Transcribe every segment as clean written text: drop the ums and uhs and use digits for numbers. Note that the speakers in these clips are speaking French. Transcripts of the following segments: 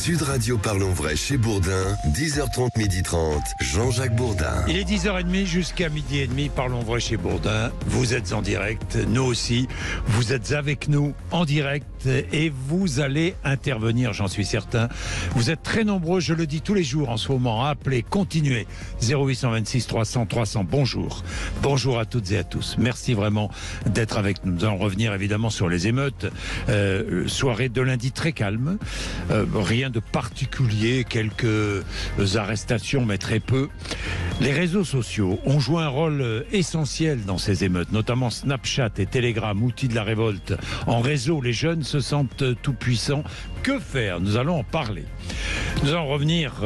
Sud Radio Parlons Vrai chez Bourdin, 10h30, 12h30, Jean-Jacques Bourdin. Il est 10h30 jusqu'à 12h30, Parlons Vrai chez Bourdin. Vous êtes en direct, nous aussi. Vous êtes avec nous en direct et vous allez intervenir, j'en suis certain. Vous êtes très nombreux, je le dis tous les jours en ce moment, à appeler, continuez. 0826 300 300, bonjour. Bonjour à toutes et à tous. Merci vraiment d'être avec nous. Nous allons revenir évidemment sur les émeutes. Soirée de lundi très calme. Rien de particulier, quelques arrestations, mais très peu. Les réseaux sociaux ont joué un rôle essentiel dans ces émeutes, notamment Snapchat et Telegram, outils de la révolte. En réseau, les jeunes se sentent tout puissants. Que faire? Nous allons en parler. Nous allons revenir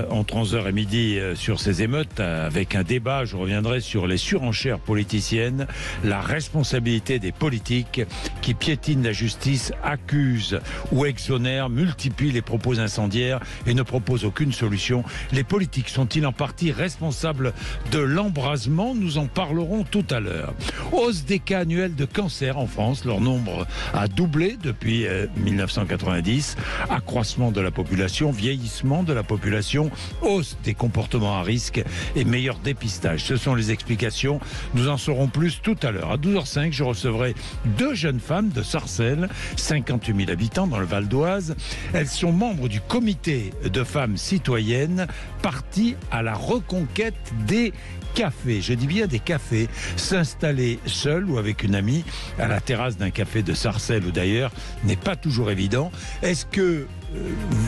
entre 11h et midi sur ces émeutes avec un débat. Je reviendrai sur les surenchères politiciennes, la responsabilité des politiques qui piétinent la justice, accusent ou exonèrent, multiplient les propos incendiaires et ne proposent aucune solution. Les politiques sont-ils en partie responsables de l'embrasement? Nous en parlerons tout à l'heure. Hausse des cas annuels de cancer en France. Leur nombre a doublé depuis 1990. Accroissement de la population, vieillissement de la population, hausse des comportements à risque et meilleur dépistage. Ce sont les explications. Nous en saurons plus tout à l'heure. À 12h05, je recevrai deux jeunes femmes de Sarcelles, 58 000 habitants dans le Val d'Oise. Elles sont membres du comité de femmes citoyennes parties à la reconquête des cafés, je dis bien des cafés, s'installer seul ou avec une amie à la terrasse d'un café de Sarcelles ou d'ailleurs n'est pas toujours évident. Est-ce que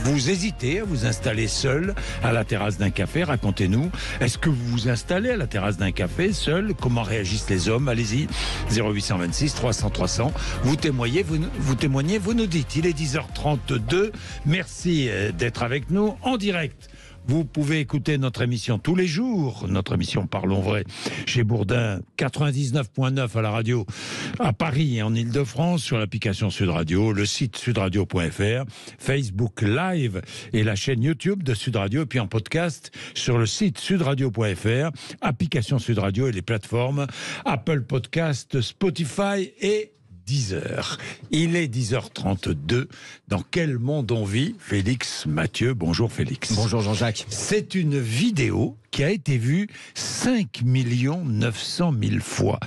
vous hésitez à vous installer seul à la terrasse d'un café? Racontez-nous. Est-ce que vous vous installez à la terrasse d'un café seul? Comment réagissent les hommes? Allez-y, 0826 300 300. Vous témoignez, vous nous dites. Il est 10h32. Merci d'être avec nous en direct. Vous pouvez écouter notre émission tous les jours, notre émission Parlons Vrai, chez Bourdin, 99.9 à la radio, à Paris et en Ile-de-France, sur l'application Sud Radio, le site sudradio.fr, Facebook Live et la chaîne YouTube de Sud Radio, et puis en podcast sur le site sudradio.fr, application Sud Radio et les plateformes Apple Podcast, Spotify et 10h. Il est 10h32. Dans quel monde on vit? Félix Mathieu. Bonjour Félix. Bonjour Jean-Jacques. C'est une vidéo qui a été vue 5 900 000 fois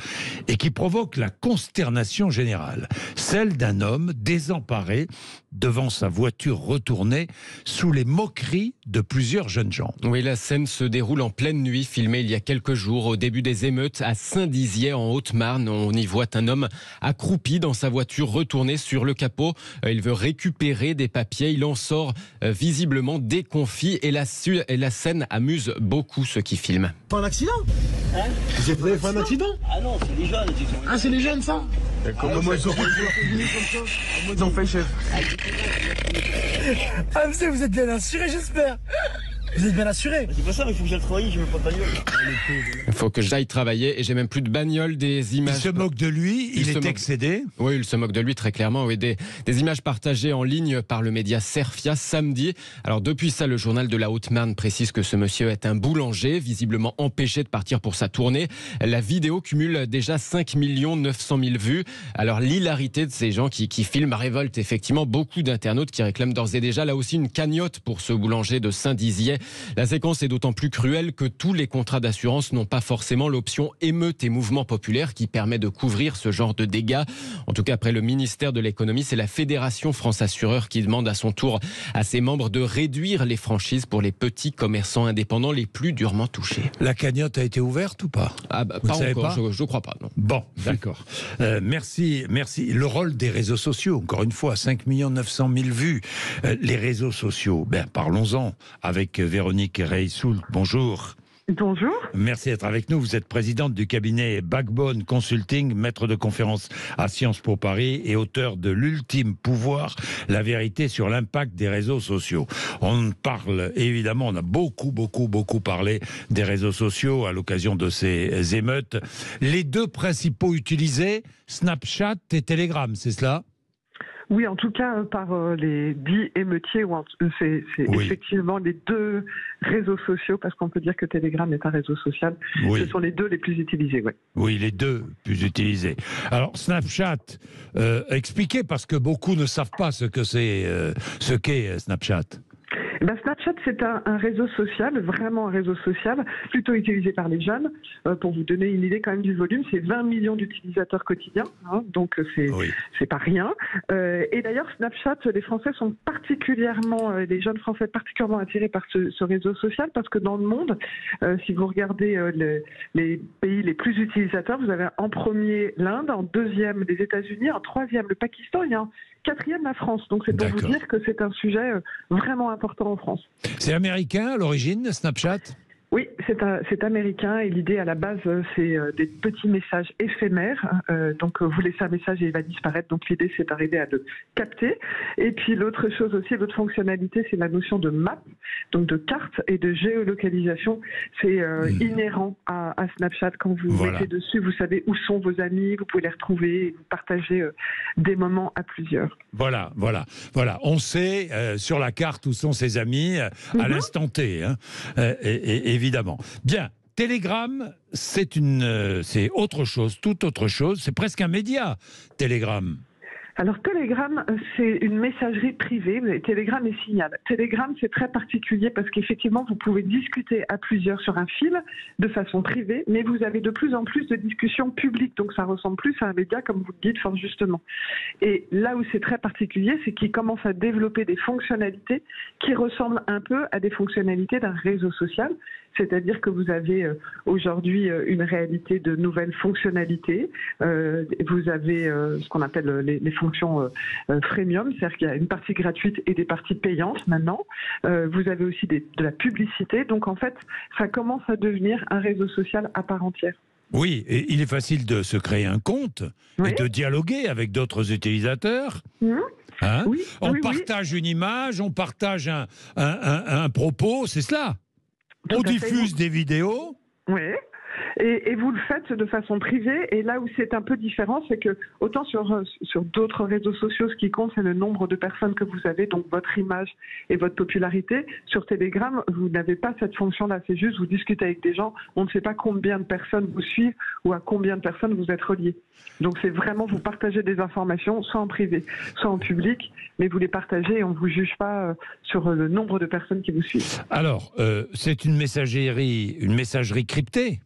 et qui provoque la consternation générale. Celle d'un homme désemparé devant sa voiture retournée sous les moqueries de plusieurs jeunes gens. Oui, la scène se déroule en pleine nuit, filmée il y a quelques jours au début des émeutes à Saint-Dizier en Haute-Marne. On y voit un homme accroupi dans sa voiture retournée sur le capot. Il veut récupérer des papiers. Il en sort visiblement déconfit et la scène amuse beaucoup ceux qui filment. Pas un accident? Hein? Vous avez fait un accident? Ah non, c'est les jeunes. Ah, c'est les jeunes, ça? Comment ils ont fait ça? Comment ils ont fait, chef? Ah, vous êtes bien assuré, j'espère. Vous êtes bien assuré? C'est pas ça, mais il faut que j'aille travailler, je veux pas de bagnole. Il faut que j'aille travailler et j'ai même plus de bagnole, des images... Il se moque de lui, il est excédé. Oui, il se moque de lui très clairement. Oui, des images partagées en ligne par le média Serfia samedi. Alors depuis ça, le journal de la Haute-Marne précise que ce monsieur est un boulanger, visiblement empêché de partir pour sa tournée. La vidéo cumule déjà 5 900 000 vues. Alors l'hilarité de ces gens qui filment révolte effectivement beaucoup d'internautes qui réclament d'ores et déjà là aussi une cagnotte pour ce boulanger de Saint-Dizier. La séquence est d'autant plus cruelle que tous les contrats d'assurance n'ont pas forcément l'option émeute et mouvement populaire qui permet de couvrir ce genre de dégâts. En tout cas, après le ministère de l'économie, c'est la Fédération France Assureur qui demande à son tour à ses membres de réduire les franchises pour les petits commerçants indépendants les plus durement touchés. La cagnotte a été ouverte ou pas? Pas encore, je crois pas, non. Bon, d'accord. Merci. Le rôle des réseaux sociaux, encore une fois, 5 900 000 vues. Les réseaux sociaux, parlons-en avec Véronique Reissoult. Bonjour. Bonjour. Merci d'être avec nous. Vous êtes présidente du cabinet Backbone Consulting, maître de conférence à Sciences Po Paris et auteur de L'ultime pouvoir, la vérité sur l'impact des réseaux sociaux. On parle, évidemment, on a beaucoup parlé des réseaux sociaux à l'occasion de ces émeutes. Les deux principaux utilisés, Snapchat et Telegram, c'est cela ? Oui, en tout cas, par les dits émeutiers, c'est effectivement les deux réseaux sociaux, parce qu'on peut dire que Telegram est un réseau social. Oui. Ce sont les deux les plus utilisés, oui. Oui, les deux plus utilisés. Alors, Snapchat, expliquez, parce que beaucoup ne savent pas ce qu'est Snapchat. Snapchat, c'est un réseau social, vraiment un réseau social, plutôt utilisé par les jeunes. Pour vous donner une idée quand même du volume, c'est 20 millions d'utilisateurs quotidiens, hein, donc c'est pas rien. Et d'ailleurs, Snapchat, les Français sont particulièrement, les jeunes Français particulièrement attirés par ce réseau social, parce que dans le monde, si vous regardez les pays les plus utilisateurs, vous avez en premier l'Inde, en deuxième les États-Unis, en troisième le Pakistan, et en quatrième la France. Donc c'est pour vous dire que c'est un sujet vraiment important en France. C'est américain à l'origine, Snapchat ? Oui, c'est américain et l'idée à la base, c'est des petits messages éphémères. Donc vous laissez un message et il va disparaître. Donc l'idée, c'est d'arriver à le capter. Et puis l'autre chose aussi, l'autre fonctionnalité, c'est la notion de map, donc de carte et de géolocalisation. C'est inhérent à Snapchat. Quand vous mettez dessus, vous savez où sont vos amis, vous pouvez les retrouver et vous partagez des moments à plusieurs. Voilà. On sait sur la carte où sont ses amis à l'instant T. Hein. Et évidemment. Bien, Telegram, c'est autre chose, tout autre chose. C'est presque un média, Telegram. Alors Telegram, c'est une messagerie privée. Telegram et Signal. Telegram, c'est très particulier parce qu'effectivement, vous pouvez discuter à plusieurs sur un fil de façon privée, mais vous avez de plus en plus de discussions publiques. Donc ça ressemble plus à un média, comme vous le dites fort justement. Et là où c'est très particulier, c'est qu'ils commencent à développer des fonctionnalités qui ressemblent un peu à des fonctionnalités d'un réseau social. C'est-à-dire que vous avez aujourd'hui une réalité de nouvelles fonctionnalités. Vous avez ce qu'on appelle les fonctions freemium, c'est-à-dire qu'il y a une partie gratuite et des parties payantes maintenant. Vous avez aussi de la publicité. Donc en fait, ça commence à devenir un réseau social à part entière. Oui, et il est facile de se créer un compte et de dialoguer avec d'autres utilisateurs. Hein, on partage une image, on partage un propos, c'est cela. On diffuse des vidéos. Oui. Et vous le faites de façon privée. Et là où c'est un peu différent, c'est que autant sur d'autres réseaux sociaux, ce qui compte, c'est le nombre de personnes que vous avez, donc votre image et votre popularité. Sur Telegram, vous n'avez pas cette fonction-là. C'est juste, vous discutez avec des gens, on ne sait pas combien de personnes vous suivent ou à combien de personnes vous êtes reliés. Donc c'est vraiment, vous partagez des informations, soit en privé, soit en public, mais vous les partagez et on ne vous juge pas sur le nombre de personnes qui vous suivent. Alors, c'est une messagerie cryptée.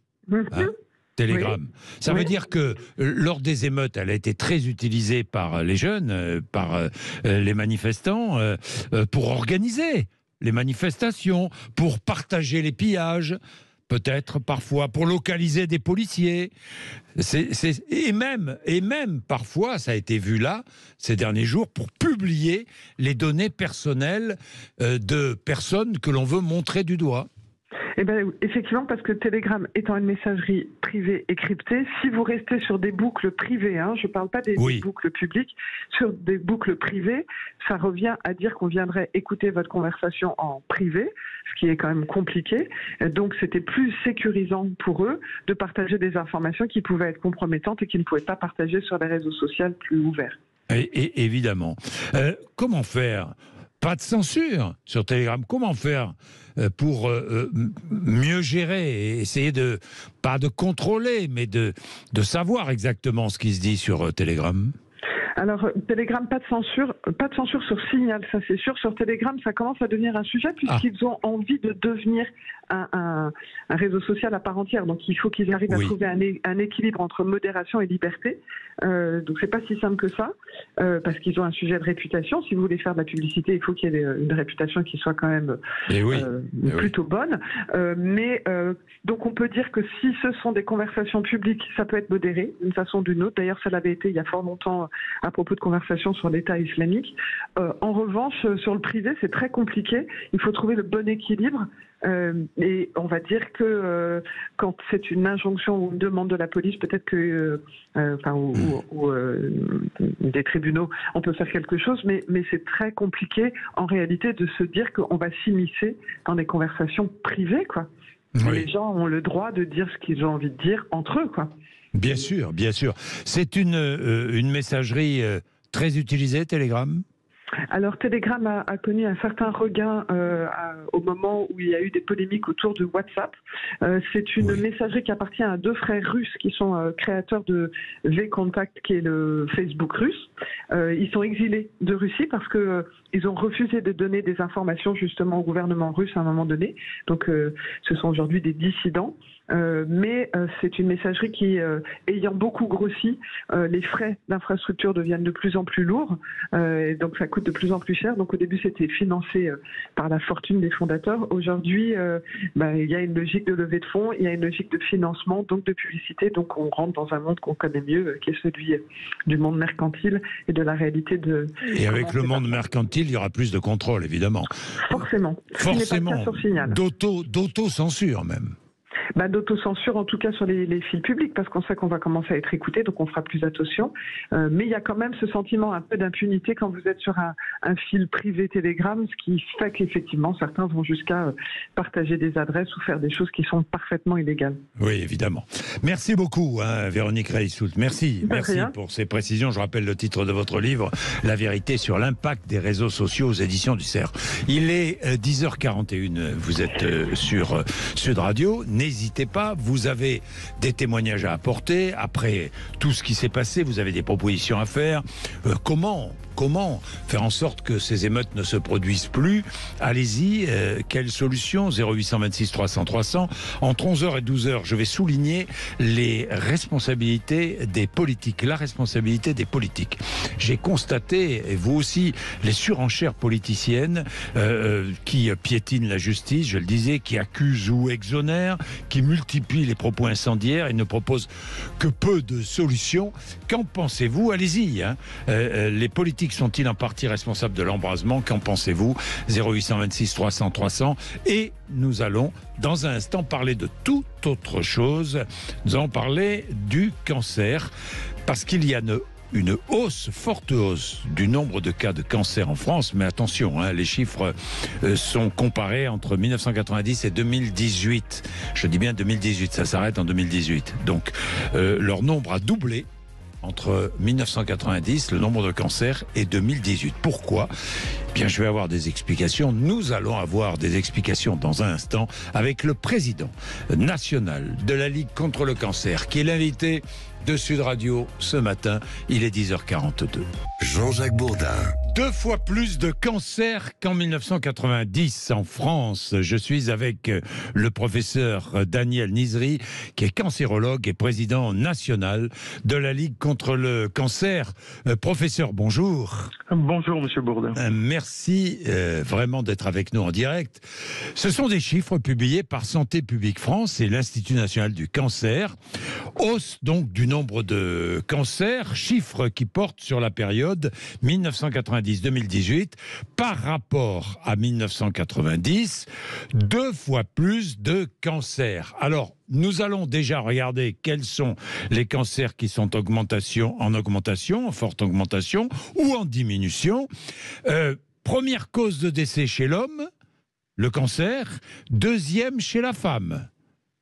Telegram. Ça veut dire que lors des émeutes, elle a été très utilisée par les jeunes, par les manifestants, pour organiser les manifestations, pour partager les pillages, peut-être parfois pour localiser des policiers. Et même parfois, ça a été vu là, ces derniers jours, pour publier les données personnelles de personnes que l'on veut montrer du doigt. Eh bien, effectivement, parce que Telegram étant une messagerie privée et cryptée, si vous restez sur des boucles privées, je ne parle pas des boucles publiques, sur des boucles privées, ça revient à dire qu'on viendrait écouter votre conversation en privé, ce qui est quand même compliqué. Donc, c'était plus sécurisant pour eux de partager des informations qui pouvaient être compromettantes et qu'ils ne pouvaient pas partager sur les réseaux sociaux plus ouverts. Et évidemment. Comment faire ? Pas de censure sur Telegram. Comment faire pour mieux gérer et essayer pas de contrôler, mais de savoir exactement ce qui se dit sur Telegram ? Alors, Telegram, pas de censure sur Signal, ça c'est sûr. Sur Telegram, ça commence à devenir un sujet puisqu'ils ont envie de devenir un réseau social à part entière. Donc, il faut qu'ils arrivent à trouver un équilibre entre modération et liberté. Donc, c'est pas si simple que ça, parce qu'ils ont un sujet de réputation. Si vous voulez faire de la publicité, il faut qu'il y ait une réputation qui soit quand même plutôt bonne. Donc, on peut dire que si ce sont des conversations publiques, ça peut être modéré d'une façon ou d'une autre. D'ailleurs, ça l'avait été il y a fort longtemps à propos de conversations sur l'État islamique. En revanche, sur le privé, c'est très compliqué. Il faut trouver le bon équilibre. Et on va dire que quand c'est une injonction ou une demande de la police, peut-être que, ou des tribunaux, on peut faire quelque chose, mais c'est très compliqué en réalité de se dire qu'on va s'immiscer dans des conversations privées, quoi. Les gens ont le droit de dire ce qu'ils ont envie de dire entre eux, quoi. Bien sûr, bien sûr. C'est une messagerie très utilisée, Telegram ? Alors Telegram a connu un certain regain au moment où il y a eu des polémiques autour de WhatsApp. C'est une messagerie qui appartient à 2 frères russes qui sont créateurs de VKontakte, qui est le Facebook russe. Ils sont exilés de Russie parce que ils ont refusé de donner des informations justement au gouvernement russe à un moment donné. Donc ce sont aujourd'hui des dissidents. Mais c'est une messagerie qui, ayant beaucoup grossi, les frais d'infrastructure deviennent de plus en plus lourds, et donc ça coûte de plus en plus cher. Donc au début c'était financé par la fortune des fondateurs. Aujourd'hui, il y a une logique de levée de fonds, il y a une logique de financement, donc de publicité. Donc on rentre dans un monde qu'on connaît mieux, qui est celui du monde mercantile et de la réalité de... Et avec le monde mercantile, il y aura plus de contrôle, évidemment. Forcément. Forcément. D'auto-censure même. D'autocensure, en tout cas sur les fils publics, parce qu'on sait qu'on va commencer à être écouté, donc on fera plus attention. Mais il y a quand même ce sentiment un peu d'impunité quand vous êtes sur un fil privé Telegram, ce qui fait qu'effectivement certains vont jusqu'à partager des adresses ou faire des choses qui sont parfaitement illégales. Oui, évidemment. Merci beaucoup, Véronique Reissoult. Merci pour ces précisions. Je rappelle le titre de votre livre, La vérité sur l'impact des réseaux sociaux, aux éditions du Cerf. Il est 10h41, vous êtes sur Sud Radio. N'hésitez pas, vous avez des témoignages à apporter. Après tout ce qui s'est passé, vous avez des propositions à faire. Comment faire en sorte que ces émeutes ne se produisent plus? Allez-y, quelle solution? 0826 300 300. Entre 11h et 12h, je vais souligner les responsabilités des politiques, la responsabilité des politiques. J'ai constaté, et vous aussi, les surenchères politiciennes qui piétinent la justice, je le disais, qui accusent ou exonèrent, qui multiplient les propos incendiaires et ne proposent que peu de solutions. Qu'en pensez-vous? Allez-y. Les politiques sont-ils en partie responsables de l'embrasement? Qu'en pensez-vous? 0826 300 300. Et nous allons dans un instant parler de toute autre chose. Nous allons parler du cancer, parce qu'il y a une forte hausse du nombre de cas de cancer en France. Mais attention, les chiffres sont comparés entre 1990 et 2018. Je dis bien 2018, ça s'arrête en 2018. Donc leur nombre a doublé entre 1990, le nombre de cancers, et 2018. Pourquoi? Bien, je vais avoir des explications. Nous allons avoir des explications dans un instant avec le président national de la Ligue contre le cancer, qui est l'invité de Sud Radio ce matin. Il est 10h42. Jean-Jacques Bourdin. 2 fois plus de cancers qu'en 1990 en France. Je suis avec le professeur Daniel Nizri, qui est cancérologue et président national de la Ligue contre le cancer. Professeur, bonjour. Bonjour, monsieur Bourdin. Merci vraiment d'être avec nous en direct. Ce sont des chiffres publiés par Santé publique France et l'Institut national du cancer. Hausse donc du nombre de cancers, chiffres qui portent sur la période 1990-2018 par rapport à 1990, 2 fois plus de cancers. Alors, nous allons déjà regarder quels sont les cancers qui sont en augmentation, en forte augmentation ou en diminution. Première cause de décès chez l'homme, le cancer. Deuxième chez la femme.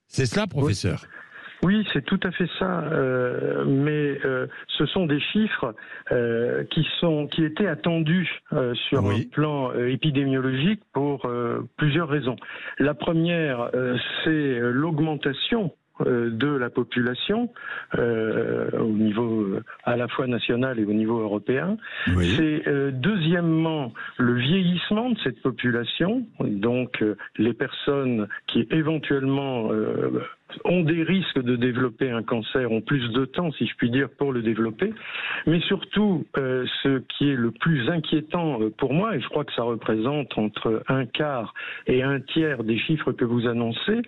C'est cela, professeur? Oui, c'est tout à fait ça, mais ce sont des chiffres qui étaient attendus sur un plan épidémiologique pour plusieurs raisons. La première, c'est l'augmentation de la population au niveau à la fois national et au niveau européen. Oui. C'est deuxièmement le vieillissement de cette population, donc les personnes qui éventuellement ont des risques de développer un cancer, ont plus de temps, si je puis dire, pour le développer. Mais surtout, ce qui est le plus inquiétant pour moi, et je crois que ça représente entre 1/4 et 1/3 des chiffres que vous annoncez,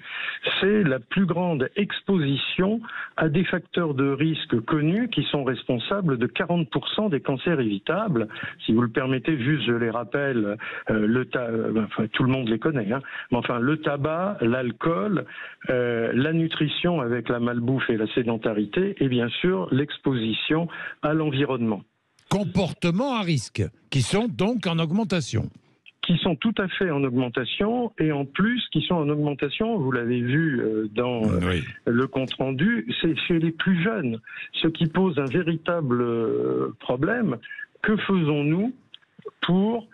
c'est la plus grande exposition à des facteurs de risque connus qui sont responsables de 40% des cancers évitables. Si vous le permettez, juste je les rappelle, tout le monde les connaît, mais enfin le tabac, l'alcool, la nutrition avec la malbouffe et la sédentarité, et bien sûr l'exposition à l'environnement. Comportements à risque, qui sont donc en augmentation. Qui sont tout à fait en augmentation, et en plus qui sont en augmentation, vous l'avez vu dans le compte-rendu, c'est chez les plus jeunes, ce qui pose un véritable problème. Que faisons-nous pour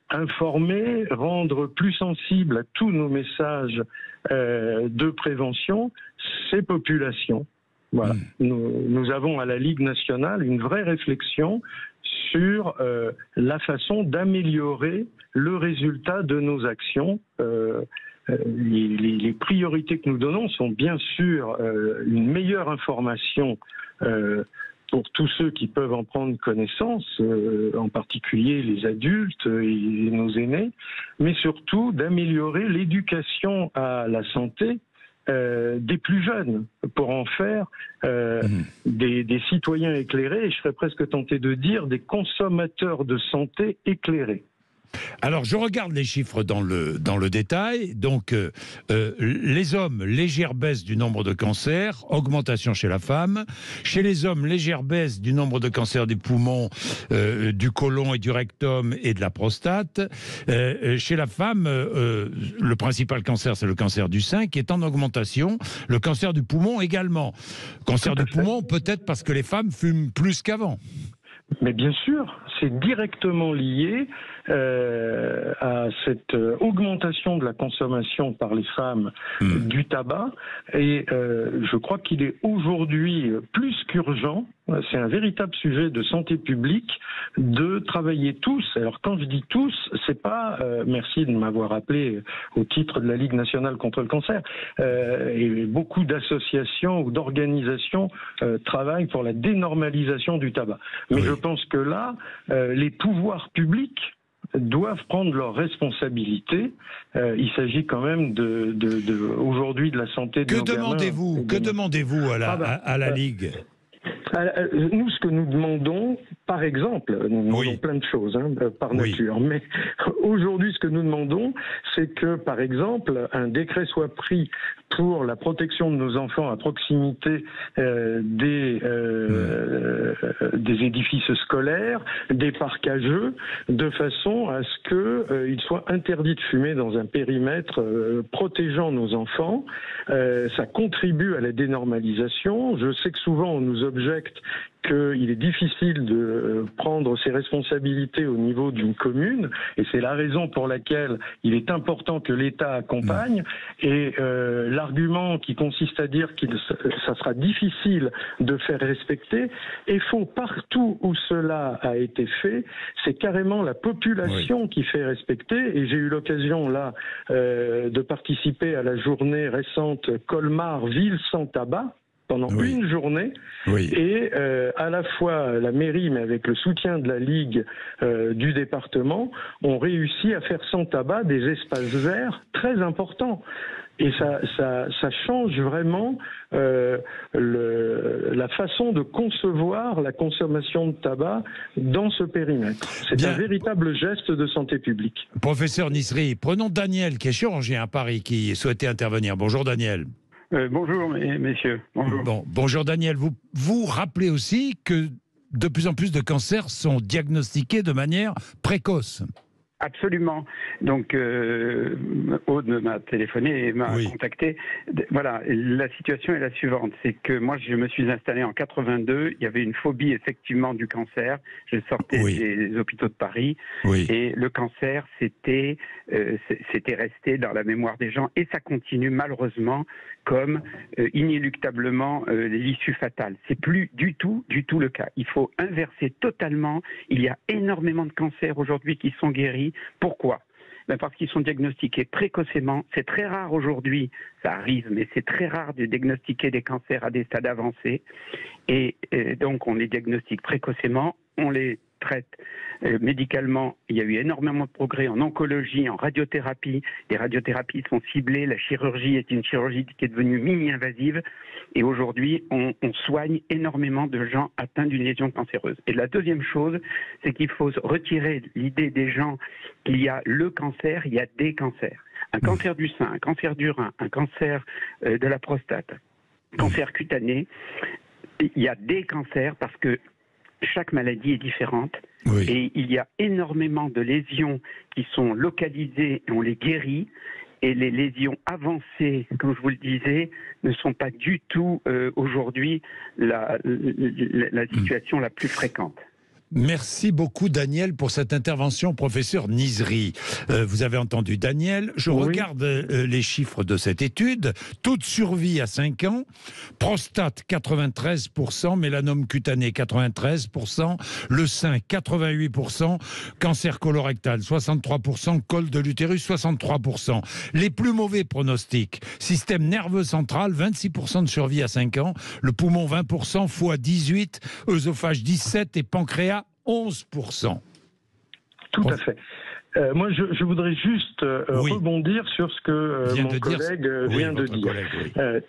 informer, rendre plus sensibles à tous nos messages de prévention ces populations. Voilà. Nous avons à la Ligue nationale une vraie réflexion sur la façon d'améliorer le résultat de nos actions. Les priorités que nous donnons sont bien sûr une meilleure information pour tous ceux qui peuvent en prendre connaissance, en particulier les adultes et nos aînés, mais surtout d'améliorer l'éducation à la santé des plus jeunes, pour en faire des citoyens éclairés, et je serais presque tenté de dire des consommateurs de santé éclairés. Alors, je regarde les chiffres dans le détail. Donc, les hommes, légère baisse du nombre de cancers, augmentation chez la femme. Chez les hommes, légère baisse du nombre de cancers des poumons, du côlon et du rectum et de la prostate. Chez la femme, le principal cancer, c'est le cancer du sein qui est en augmentation. Le cancer du poumon également. Cancer du poumon, peut-être parce que les femmes fument plus qu'avant. Mais bien sûr, c'est directement lié à cette augmentation de la consommation par les femmes du tabac. Et je crois qu'il est aujourd'hui plus qu'urgent, c'est un véritable sujet de santé publique, de travailler tous. Alors quand je dis tous, c'est pas, merci de m'avoir appelé au titre de la Ligue nationale contre le cancer, et beaucoup d'associations ou d'organisations travaillent pour la dénormalisation du tabac. Mais je pense que là, les pouvoirs publics doivent prendre leurs responsabilités. Il s'agit quand même aujourd'hui de la santé de nos gamins. Que demandez-vous à la Ligue ? Nous, ce que nous demandons, par exemple, nous demandons plein de choses par nature, mais aujourd'hui, ce que nous demandons, c'est que, par exemple, un décret soit pris pour la protection de nos enfants à proximité des édifices scolaires, des parcs à jeux, de façon à ce qu'il soit interdit de fumer dans un périmètre protégeant nos enfants. Ça contribue à la dénormalisation. Je sais que souvent on nous objecte qu'il est difficile de prendre ses responsabilités au niveau d'une commune, et c'est la raison pour laquelle il est important que l'État accompagne, et l'argument qui consiste à dire que ça sera difficile de faire respecter est faux. Partout où cela a été fait, c'est carrément la population qui fait respecter, et j'ai eu l'occasion là de participer à la journée récente Colmar Ville sans tabac, pendant une journée, et à la fois la mairie, mais avec le soutien de la Ligue du département, ont réussi à faire sans tabac des espaces verts très importants. Et ça change vraiment la façon de concevoir la consommation de tabac dans ce périmètre. C'est un véritable geste de santé publique. Professeur Nisri, prenons Daniel, qui est chirurgien à Paris, qui souhaitait intervenir. Bonjour Daniel. Bonjour messieurs. Bonjour. Bonjour Daniel. Vous rappelez aussi que de plus en plus de cancers sont diagnostiqués de manière précoce. Absolument. Donc, Aude m'a téléphoné et m'a contacté. Voilà, la situation est la suivante. C'est que moi, je me suis installé en 82. Il y avait une phobie, effectivement, du cancer. Je sortais des hôpitaux de Paris. Et le cancer, c'était resté dans la mémoire des gens. Et ça continue, malheureusement, comme inéluctablement l'issue fatale. C'est plus du tout le cas. Il faut inverser totalement. Il y a énormément de cancers aujourd'hui qui sont guéris. Pourquoi ? Parce qu'ils sont diagnostiqués précocement. C'est très rare aujourd'hui, ça arrive, mais c'est très rare de diagnostiquer des cancers à des stades avancés. Et donc on les diagnostique précocement, on les traite médicalement. Il y a eu énormément de progrès en oncologie, en radiothérapie. Les radiothérapies sont ciblées. La chirurgie est une chirurgie qui est devenue mini-invasive. Et aujourd'hui, on soigne énormément de gens atteints d'une lésion cancéreuse. Et la deuxième chose, c'est qu'il faut retirer l'idée des gens qu'il y a le cancer, il y a des cancers. Un cancer du sein, un cancer du rein, un cancer de la prostate, cancer cutané. Il y a des cancers parce que chaque maladie est différente et il y a énormément de lésions qui sont localisées et on les guérit. Et les lésions avancées, comme je vous le disais, ne sont pas du tout aujourd'hui la situation la plus fréquente. Merci beaucoup Daniel pour cette intervention, professeur Nizri. Vous avez entendu Daniel, je regarde les chiffres de cette étude. Taux de survie à 5 ans, prostate 93%, mélanome cutané 93%, le sein 88%, cancer colorectal 63%, col de l'utérus 63%. Les plus mauvais pronostics, système nerveux central 26% de survie à 5 ans, le poumon 20%, foie 18%, œsophage 17% et pancréas 11%. Tout à fait. Moi, je voudrais juste rebondir sur ce que mon collègue vient de dire.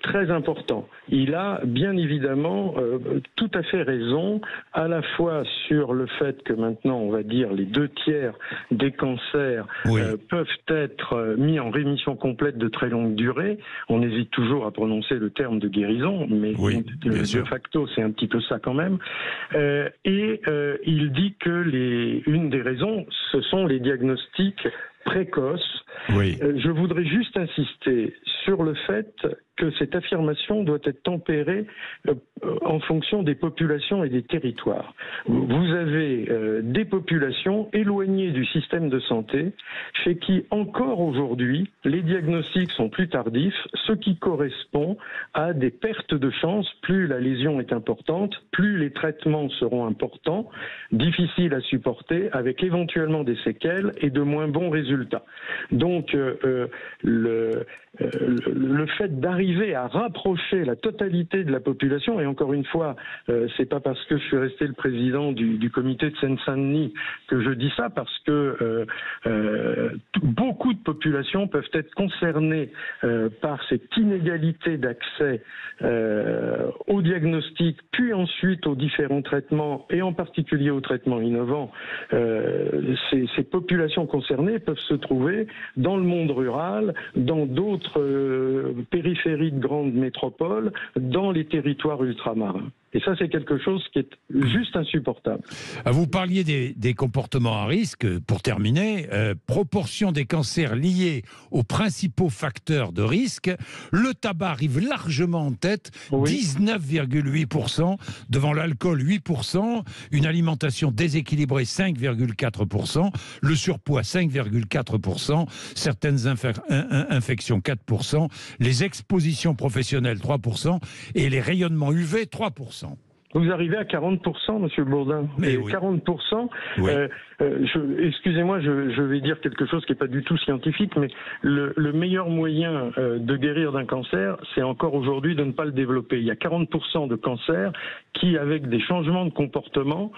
Très important. Il a bien évidemment tout à fait raison, à la fois sur le fait que maintenant, on va dire, les 2/3 des cancers peuvent être mis en rémission complète de très longue durée. On hésite toujours à prononcer le terme de guérison, mais de facto, c'est un petit peu ça quand même. Il dit que une des raisons, ce sont les diagnostics précoces. Je voudrais juste insister sur le fait que cette affirmation doit être tempérée en fonction des populations et des territoires. Vous avez des populations éloignées du système de santé, chez qui encore aujourd'hui les diagnostics sont plus tardifs, ce qui correspond à des pertes de chance. Plus la lésion est importante, plus les traitements seront importants, difficiles à supporter, avec éventuellement des séquelles et de moins bons résultats. Donc le fait d'arriver à rapprocher la totalité de la population, et encore une fois, c'est pas parce que je suis resté le président du comité de Seine-Saint-Denis que je dis ça, parce que beaucoup de populations peuvent être concernées par cette inégalité d'accès au diagnostic, puis ensuite aux différents traitements, et en particulier aux traitements innovants. Ces populations concernées peuvent se trouver dans le monde rural, dans d'autres périphéries de grandes métropoles, dans les territoires ultramarins. Et ça, c'est quelque chose qui est juste insupportable. Vous parliez des comportements à risque. Pour terminer, proportion des cancers liés aux principaux facteurs de risque. Le tabac arrive largement en tête, 19,8%, devant l'alcool 8%, une alimentation déséquilibrée 5,4%, le surpoids 5,4%, certaines infections 4%, les expositions professionnelles 3% et les rayonnements UV 3%. Vous arrivez à 40%, Monsieur Bourdin. Mais 40%, excusez-moi, je vais dire quelque chose qui n'est pas du tout scientifique, mais le meilleur moyen de guérir d'un cancer, c'est encore aujourd'hui de ne pas le développer. Il y a 40% de cancers qui, avec des changements de comportement,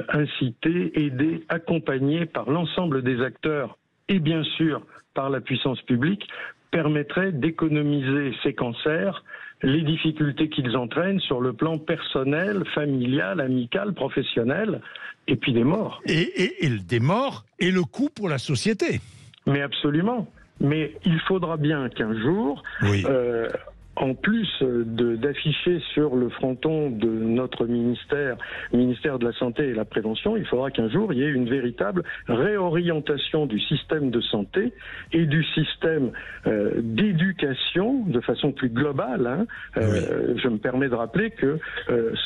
incités, aidés, accompagnés par l'ensemble des acteurs et bien sûr par la puissance publique, permettraient d'économiser ces cancers, les difficultés qu'ils entraînent sur le plan personnel, familial, amical, professionnel, et puis des morts. Et des morts et le coût pour la société. Mais absolument. Mais il faudra bien qu'un jour, en plus d'afficher sur le fronton de notre ministère de la Santé et de la Prévention, il faudra qu'un jour il y ait une véritable réorientation du système de santé et du système d'éducation de façon plus globale. Je me permets de rappeler que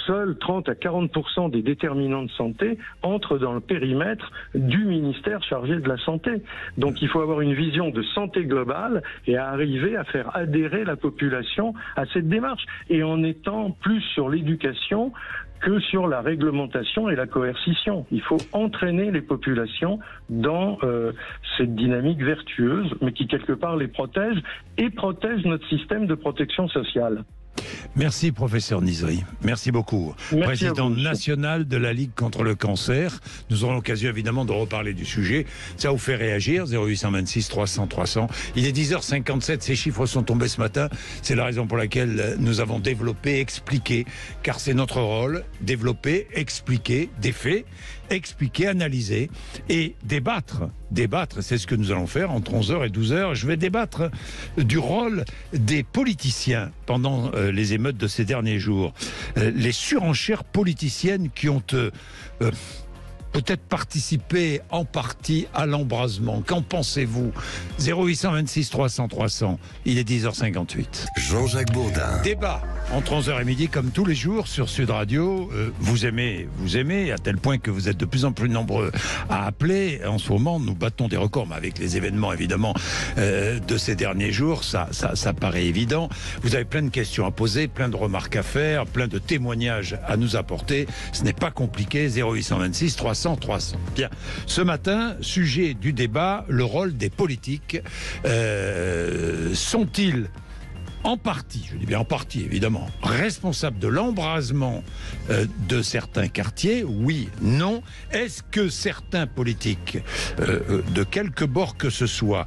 seuls 30 à 40% des déterminants de santé entrent dans le périmètre du ministère chargé de la santé. Donc il faut avoir une vision de santé globale et arriver à faire adhérer la population à cette démarche, et en étant plus sur l'éducation que sur la réglementation et la coercition. Il faut entraîner les populations dans cette dynamique vertueuse, mais qui quelque part les protège et protège notre système de protection sociale. Merci professeur Nizri, merci beaucoup. Merci président national de la Ligue contre le cancer. Nous aurons l'occasion évidemment de reparler du sujet. Ça vous fait réagir, 0826 300 300. Il est 10h57, ces chiffres sont tombés ce matin. C'est la raison pour laquelle nous avons développé, expliqué, car c'est notre rôle, développer, expliquer des faits, expliquer, analyser et débattre. Débattre, c'est ce que nous allons faire entre 11h et 12h. Je vais débattre du rôle des politiciens pendant les émeutes de ces derniers jours. Les surenchères politiciennes qui ont peut-être participer en partie à l'embrasement. Qu'en pensez-vous? 0826 300 300, il est 10h58. Jean-Jacques Bourdin. Débat entre 11h et midi, comme tous les jours sur Sud Radio. Vous aimez, à tel point que vous êtes de plus en plus nombreux à appeler. En ce moment, nous battons des records, mais avec les événements, évidemment, de ces derniers jours, ça paraît évident. Vous avez plein de questions à poser, plein de remarques à faire, plein de témoignages à nous apporter. Ce n'est pas compliqué. 0826 300 300. Bien. Ce matin, sujet du débat, le rôle des politiques. Sont-ils en partie, je dis bien en partie évidemment, responsables de l'embrasement de certains quartiers? Oui, non. Est-ce que certains politiques, de quelque bord que ce soit,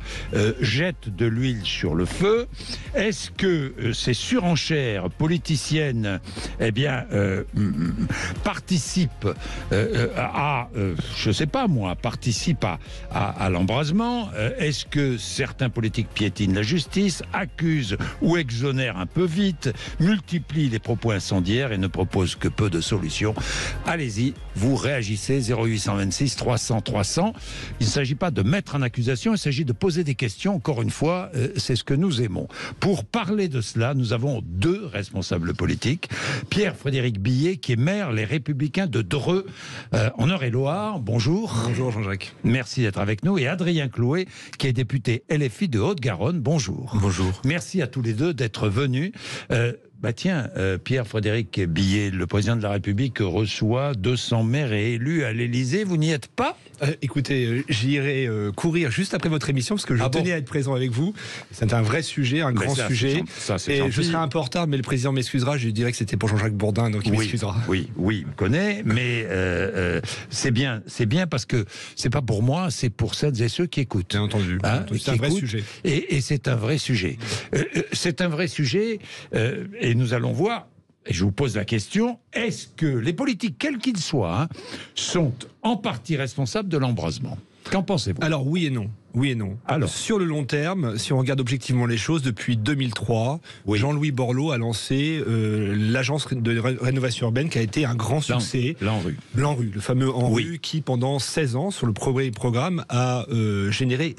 jettent de l'huile sur le feu? Est-ce que ces surenchères politiciennes, participent je sais pas moi, à l'embrasement? Est-ce que certains politiques piétinent la justice, accusent ou exonère un peu vite, multiplie les propos incendiaires et ne propose que peu de solutions? Allez-y, vous réagissez. 0826 300 300. Il ne s'agit pas de mettre en accusation, il s'agit de poser des questions. Encore une fois, c'est ce que nous aimons. Pour parler de cela, nous avons deux responsables politiques. Pierre-Frédéric Billet, qui est maire Les Républicains de Dreux, en Eure-et-Loire. Bonjour. Bonjour Jean-Jacques. Merci d'être avec nous. Et Adrien Clouet, qui est député LFI de Haute-Garonne. Bonjour. Bonjour. Merci à tous les deux d'être venus. Pierre-Frédéric Billet, le président de la République reçoit 200 maires et élus à l'Élysée. Vous n'y êtes pas? Écoutez, j'irai courir juste après votre émission parce que je tenais à être présent avec vous. C'est un vrai sujet, un grand sujet. Et je serai un peu en retard, mais le président m'excusera. Je dirais que c'était pour Jean-Jacques Bourdin, donc il m'excusera. Oui, il me connaît, mais c'est bien parce que c'est pas pour moi, c'est pour celles et ceux qui écoutent. Bien entendu. C'est un vrai sujet. Et c'est un vrai sujet. C'est un vrai sujet, et nous allons voir. Et je vous pose la question, est-ce que les politiques, quels qu'ils soient, sont en partie responsables de l'embrasement? Qu'en pensez-vous? Alors oui et non. Oui et non. Alors, sur le long terme, si on regarde objectivement les choses, depuis 2003, Jean-Louis Borloo a lancé l'agence de rénovation urbaine qui a été un grand succès. L'ANRU, le fameux ANRU qui, pendant 16 ans, sur le premier programme, a généré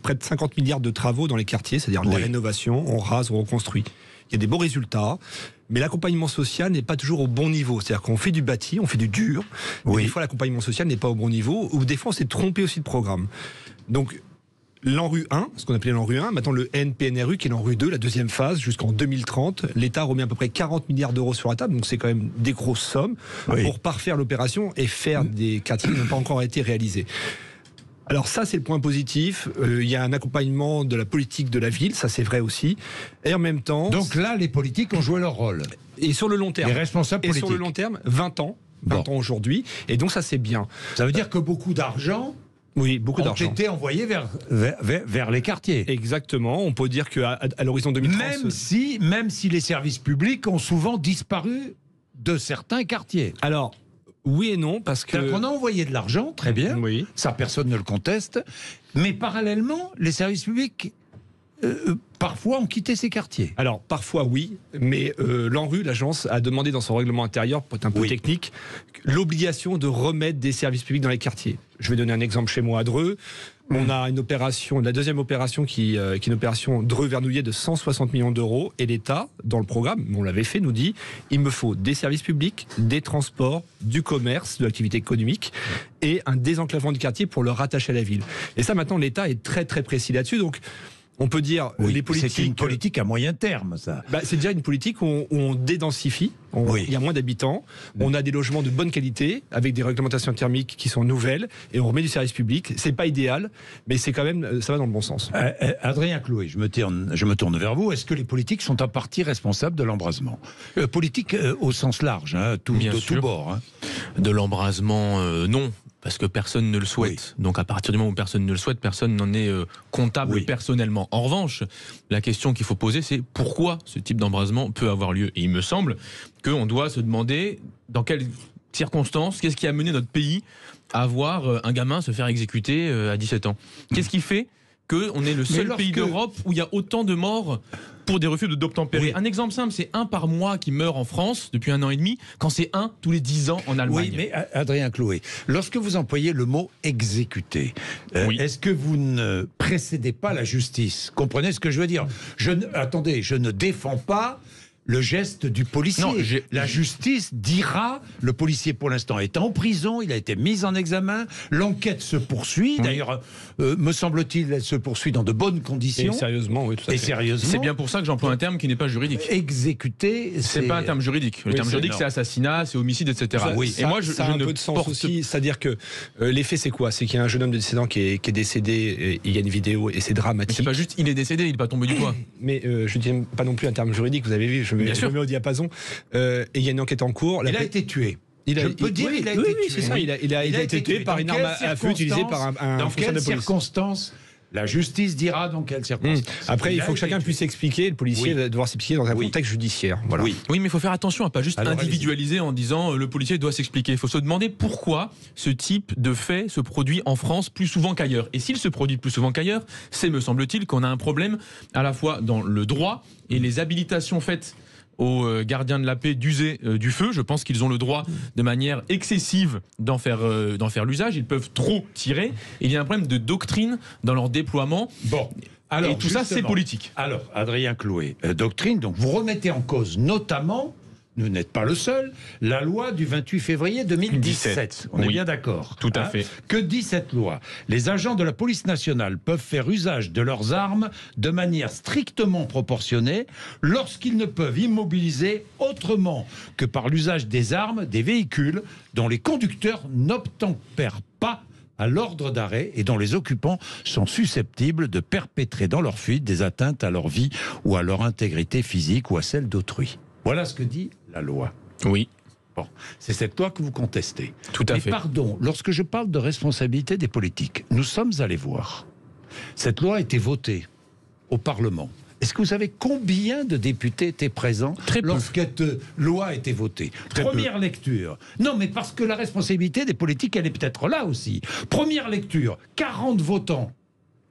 près de 50 milliards de travaux dans les quartiers, c'est-à-dire la rénovation, on rase, on reconstruit. Il y a des beaux résultats, mais l'accompagnement social n'est pas toujours au bon niveau. C'est-à-dire qu'on fait du bâti, on fait du dur, mais des fois l'accompagnement social n'est pas au bon niveau, ou des fois on s'est trompé aussi de programme. Donc l'ANRU 1, ce qu'on appelait l'ANRU 1, maintenant le NPNRU qui est l'ANRU 2, la deuxième phase, jusqu'en 2030, l'État remet à peu près 40 milliards d'euros sur la table, donc c'est quand même des grosses sommes, pour parfaire l'opération et faire des quartiers qui n'ont pas encore été réalisés. Alors ça, c'est le point positif. Il y a un accompagnement de la politique de la ville, ça c'est vrai aussi. Et en même temps... Donc là, les politiques ont joué leur rôle. Et sur le long terme. Les responsables politiques. Et sur le long terme, 20 ans aujourd'hui. Et donc ça, c'est bien. Ça veut dire que beaucoup d'argent... beaucoup d'argent ont été envoyés vers les quartiers. Exactement. On peut dire qu'à l'horizon 2030... Même si les services publics ont souvent disparu de certains quartiers. Alors... Oui et non, parce que... On a envoyé de l'argent, très bien, ça personne ne le conteste, mais parallèlement, les services publics, parfois, ont quitté ces quartiers. Alors, parfois oui, mais l'ANRU, l'agence, a demandé dans son règlement intérieur, pour être un peu technique, l'obligation de remettre des services publics dans les quartiers. Je vais donner un exemple chez moi à Dreux. On a une opération, la deuxième opération qui est une opération Dreux-Vernouillet de 160 millions d'euros. Et l'État, dans le programme, on l'avait fait, nous dit, il me faut des services publics, des transports, du commerce, de l'activité économique et un désenclavement du quartier pour le rattacher à la ville. Et ça, maintenant, l'État est très très précis là-dessus. Donc, on peut dire les politiques... C'est une politique à moyen terme, ça. C'est déjà une politique où on dédensifie, il y a moins d'habitants, on a des logements de bonne qualité, avec des réglementations thermiques qui sont nouvelles, et on remet du service public. C'est pas idéal, mais c'est quand même, ça va dans le bon sens. Adrien Clouet, je me tourne vers vous. Est-ce que les politiques sont en partie responsables de l'embrasement? Politique au sens large, de tous bords. De l'embrasement, non. Parce que personne ne le souhaite. Donc à partir du moment où personne ne le souhaite, personne n'en est comptable personnellement. En revanche, la question qu'il faut poser, c'est pourquoi ce type d'embrasement peut avoir lieu. Et il me semble qu'on doit se demander dans quelles circonstances, qu'est-ce qui a mené notre pays à voir un gamin se faire exécuter à 17 ans. Qu'est-ce qui fait qu'on est le seul pays d'Europe où il y a autant de morts pour des refus d'obtempérer. Un exemple simple, c'est 1 par mois qui meurt en France depuis 1 an et demi, quand c'est 1 tous les 10 ans en Allemagne. Oui, mais Adrien Chloé, lorsque vous employez le mot exécuter, est-ce que vous ne précédez pas la justice? Comprenez ce que je veux dire? Attendez, je ne défends pas le geste du policier. Non, la justice dira, le policier pour l'instant est en prison, il a été mis en examen, l'enquête se poursuit, d'ailleurs, me semble-t-il, elle se poursuit dans de bonnes conditions. Et sérieusement, oui, tout à fait. Sérieusement. C'est bien pour ça que j'emploie un terme qui n'est pas juridique. Exécuter, c'est pas un terme juridique. Le terme juridique, c'est assassinat, c'est homicide, etc. Et moi, ça a un peu de sens aussi, c'est-à-dire que l'effet, c'est quoi? C'est qu'il y a un jeune homme de décédant qui est décédé, il y a une vidéo et c'est dramatique. C'est pas juste, il est décédé, il n'est pas tombé du toit. Mais je ne dis pas non plus un terme juridique, vous avez vu, je me mets au diapason. Et il y a une enquête en cours. Il a été tué. Il a été tué. C'est ça, il a été tué par une arme à feu utilisée par un dans fonctionnaire de quelles police. circonstances? La justice dira dans quelles circonstances. Après, il faut que chacun puisse s'expliquer. Le policier va devoir s'expliquer dans un contexte judiciaire. Voilà. Oui, mais il faut faire attention à pas juste individualiser en disant le policier doit s'expliquer. Il faut se demander pourquoi ce type de fait se produit en France plus souvent qu'ailleurs. Et s'il se produit plus souvent qu'ailleurs, c'est, me semble-t-il, qu'on a un problème à la fois dans le droit et les habilitations faites aux gardiens de la paix d'user du feu. Je pense qu'ils ont le droit de manière excessive d'en faire l'usage. Ils peuvent trop tirer. Il y a un problème de doctrine dans leur déploiement. Bon. Alors, et tout ça, c'est politique. Alors, Adrien Chloé, doctrine, donc vous remettez en cause notamment, vous n'êtes pas le seul, la loi du 28 février 2017. On est bien d'accord. Tout à fait. Que dit cette loi? Les agents de la police nationale peuvent faire usage de leurs armes de manière strictement proportionnée lorsqu'ils ne peuvent immobiliser autrement que par l'usage des armes des véhicules dont les conducteurs n'obtempèrent pas à l'ordre d'arrêt et dont les occupants sont susceptibles de perpétrer dans leur fuite des atteintes à leur vie ou à leur intégrité physique ou à celle d'autrui. Voilà ce que dit la loi. Oui. Bon, c'est cette loi que vous contestez. Tout à fait. Mais pardon, lorsque je parle de responsabilité des politiques, nous sommes allés voir. Cette loi a été votée au Parlement. Est-ce que vous savez combien de députés étaient présents lorsque cette loi a été votée? Première lecture. Non, mais parce que la responsabilité des politiques, elle est peut-être là aussi. Première lecture, 40 votants.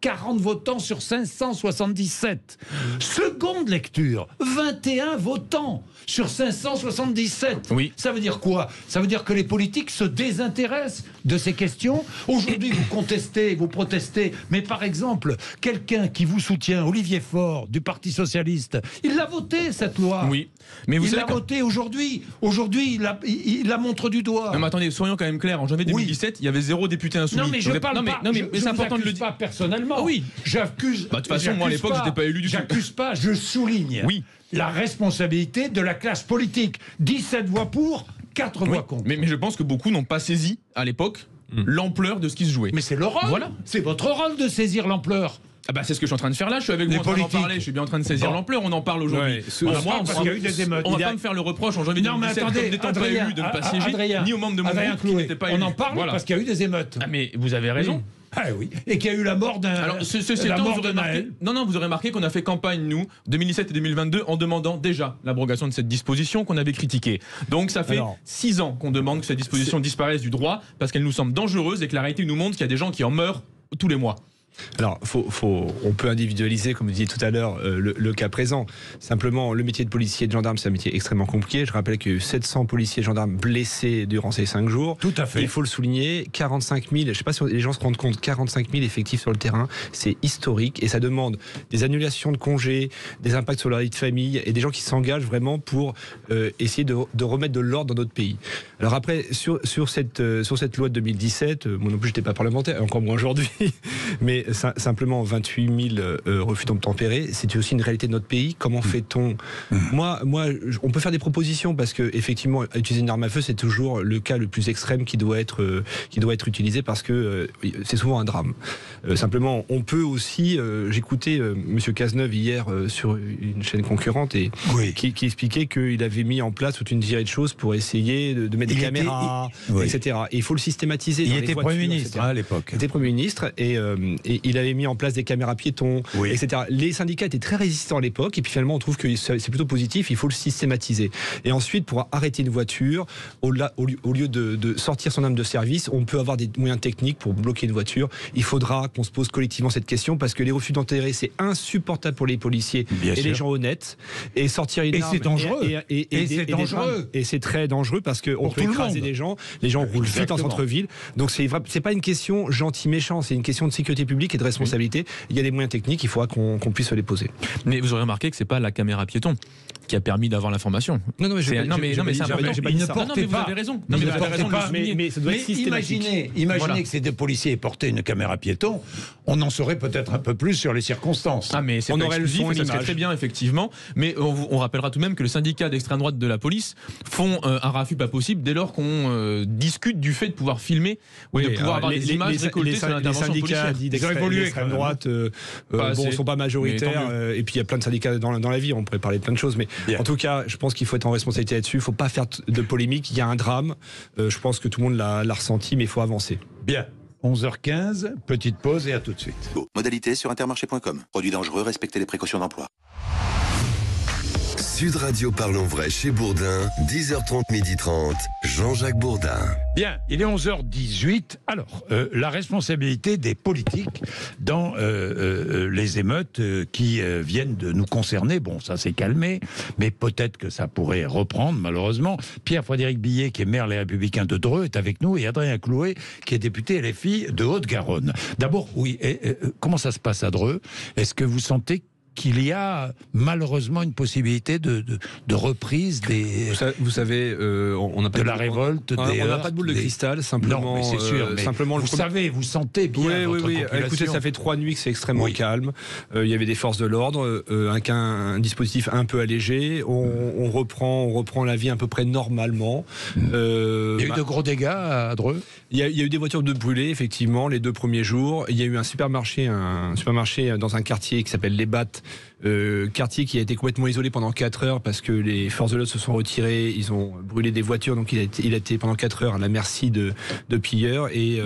40 votants sur 577. Seconde lecture, 21 votants sur 577. Oui. Ça veut dire quoi? Ça veut dire que les politiques se désintéressent de ces questions. Aujourd'hui, vous contestez, vous protestez, mais par exemple, quelqu'un qui vous soutient, Olivier Faure, du Parti Socialiste, il l'a voté, cette loi. Oui. Mais vous il l'a voté aujourd'hui. Aujourd'hui, il la montre du doigt. Non, mais attendez, soyons quand même clairs. En janvier 2017, il y avait 0 député insoumis. Non, mais je parle pas. Non, mais c'est important de le dire. Pas personnellement. Ah oui. J'accuse. De toute façon, moi à l'époque, j'étais pas élu du tout. J'accuse pas, je souligne. Oui. La responsabilité de la classe politique. 17 voix pour, 4 voix contre. Mais je pense que beaucoup n'ont pas saisi à l'époque l'ampleur de ce qui se jouait. Mais c'est le rôle. Voilà. C'est votre rôle de saisir l'ampleur. Ah bah c'est ce que je suis en train de faire là, je suis avec vous en train d'en parler, je suis bien en train de saisir l'ampleur, on en parle aujourd'hui. On va pas me faire le reproche en janvier 2017 comme n'étant pas élu de ne pas siéger, ni aux membres de mon groupe qui n'étaient pas élus. On en parle parce qu'il y a eu des émeutes. Ah mais vous avez raison. Ah oui, et qu'il y a eu la mort d'un. Alors, la mort de Naël. Non, vous aurez remarqué qu'on a fait campagne, nous, 2017 et 2022, en demandant déjà l'abrogation de cette disposition qu'on avait critiquée. Donc, ça fait 6 ans qu'on demande que cette disposition disparaisse du droit, parce qu'elle nous semble dangereuse et que la réalité nous montre qu'il y a des gens qui en meurent tous les mois. Alors, on peut individualiser, comme vous disiez tout à l'heure, le cas présent. Simplement, le métier de policier et de gendarme, c'est un métier extrêmement compliqué. Je rappelle qu'il y a eu 700 policiers et gendarmes blessés durant ces 5 jours. Tout à fait. Il faut le souligner, 45 000, je ne sais pas si les gens se rendent compte, 45 000 effectifs sur le terrain, c'est historique et ça demande des annulations de congés, des impacts sur la vie de famille et des gens qui s'engagent vraiment pour essayer de remettre de l'ordre dans notre pays. Alors après, sur cette loi de 2017, moi non plus, je n'étais pas parlementaire, encore moins aujourd'hui, mais simplement 28 000 refus d'obtempérer, c'est aussi une réalité de notre pays. Comment fait-on? Moi, on peut faire des propositions parce que effectivement, utiliser une arme à feu, c'est toujours le cas le plus extrême qui doit être utilisé parce que c'est souvent un drame. Simplement, on peut aussi. J'écoutais Monsieur Cazeneuve hier sur une chaîne concurrente et qui expliquait qu'il avait mis en place toute une série de choses pour essayer de mettre des caméras, etc. Et il faut le systématiser. Il était Premier ministre à l'époque. Il était Premier ministre et il avait mis en place des caméras piétons, etc. Les syndicats étaient très résistants à l'époque, et puis finalement on trouve que c'est plutôt positif, il faut le systématiser. Et ensuite, pour arrêter une voiture, au lieu de sortir son arme de service, on peut avoir des moyens techniques pour bloquer une voiture. Il faudra qu'on se pose collectivement cette question, parce que les refus d'enterrer, c'est insupportable pour les policiers les gens honnêtes. Et sortir une arme... c'est dangereux. C'est dangereux. Et c'est très dangereux, parce qu'on peut écraser des gens. Les gens roulent vite en centre-ville. Donc c'est pas une question gentil-méchant, c'est une question de sécurité publique et de responsabilité. Il y a des moyens techniques, il faudra qu'on puisse les poser. Mais vous aurez remarqué que c'est pas la caméra piéton qui a permis d'avoir l'information. Non, mais c'est important. Il ne portait pas. Vous avez raison. Mais ça doit être systématique. Imaginez que ces deux policiers portaient une caméra piéton, on en saurait peut-être un peu plus sur les circonstances. Ah, mais c'est on aurait le son, ça serait très bien, effectivement. Mais on rappellera tout de même que le syndicat d'extrême droite de la police font un raffut pas possible dès lors qu'on discute du fait de pouvoir filmer ou de pouvoir avoir des images récoltées sur l'intervention policière. Les syndicats d'extrême droite sont pas majoritaires, et puis il y a plein de syndicats dans la vie, on pourrait parler de plein de choses, mais en tout cas, je pense qu'il faut être en responsabilité là-dessus, il ne faut pas faire de polémique, il y a un drame, je pense que tout le monde l'a ressenti, mais il faut avancer. Bien. 11h15, petite pause et à tout de suite. Modalité sur intermarché.com. Produits dangereux, respectez les précautions d'emploi. Sud Radio Parlons Vrai chez Bourdin, 10h30, 12h30, Jean-Jacques Bourdin. Bien, il est 11h18. Alors, la responsabilité des politiques dans les émeutes qui viennent de nous concerner, bon, ça s'est calmé, mais peut-être que ça pourrait reprendre, malheureusement. Pierre-Frédéric Billet, qui est maire Les Républicains de Dreux, est avec nous, et Adrien Clouet, qui est député LFI de Haute-Garonne. D'abord, oui, comment ça se passe à Dreux? Est-ce que vous sentez qu'il y a malheureusement une possibilité de reprise des... Vous savez, on n'a pas de la révolte. On n'a pas de boule de cristal, simplement. Non, mais c'est sûr. Mais simplement vous sentez bien votre population. Écoutez, ça fait 3 nuits que c'est extrêmement calme. Il y avait des forces de l'ordre, un dispositif un peu allégé. On reprend la vie à peu près normalement. Il y a eu de gros dégâts à Dreux. Il y a eu des voitures de brûlées, effectivement, les 2 premiers jours. Il y a eu un supermarché dans un quartier qui s'appelle Les Battes. Quartier qui a été complètement isolé pendant 4 heures parce que les forces de l'ordre se sont retirées, ils ont brûlé des voitures, donc il a été pendant 4 heures à la merci de pilleurs, et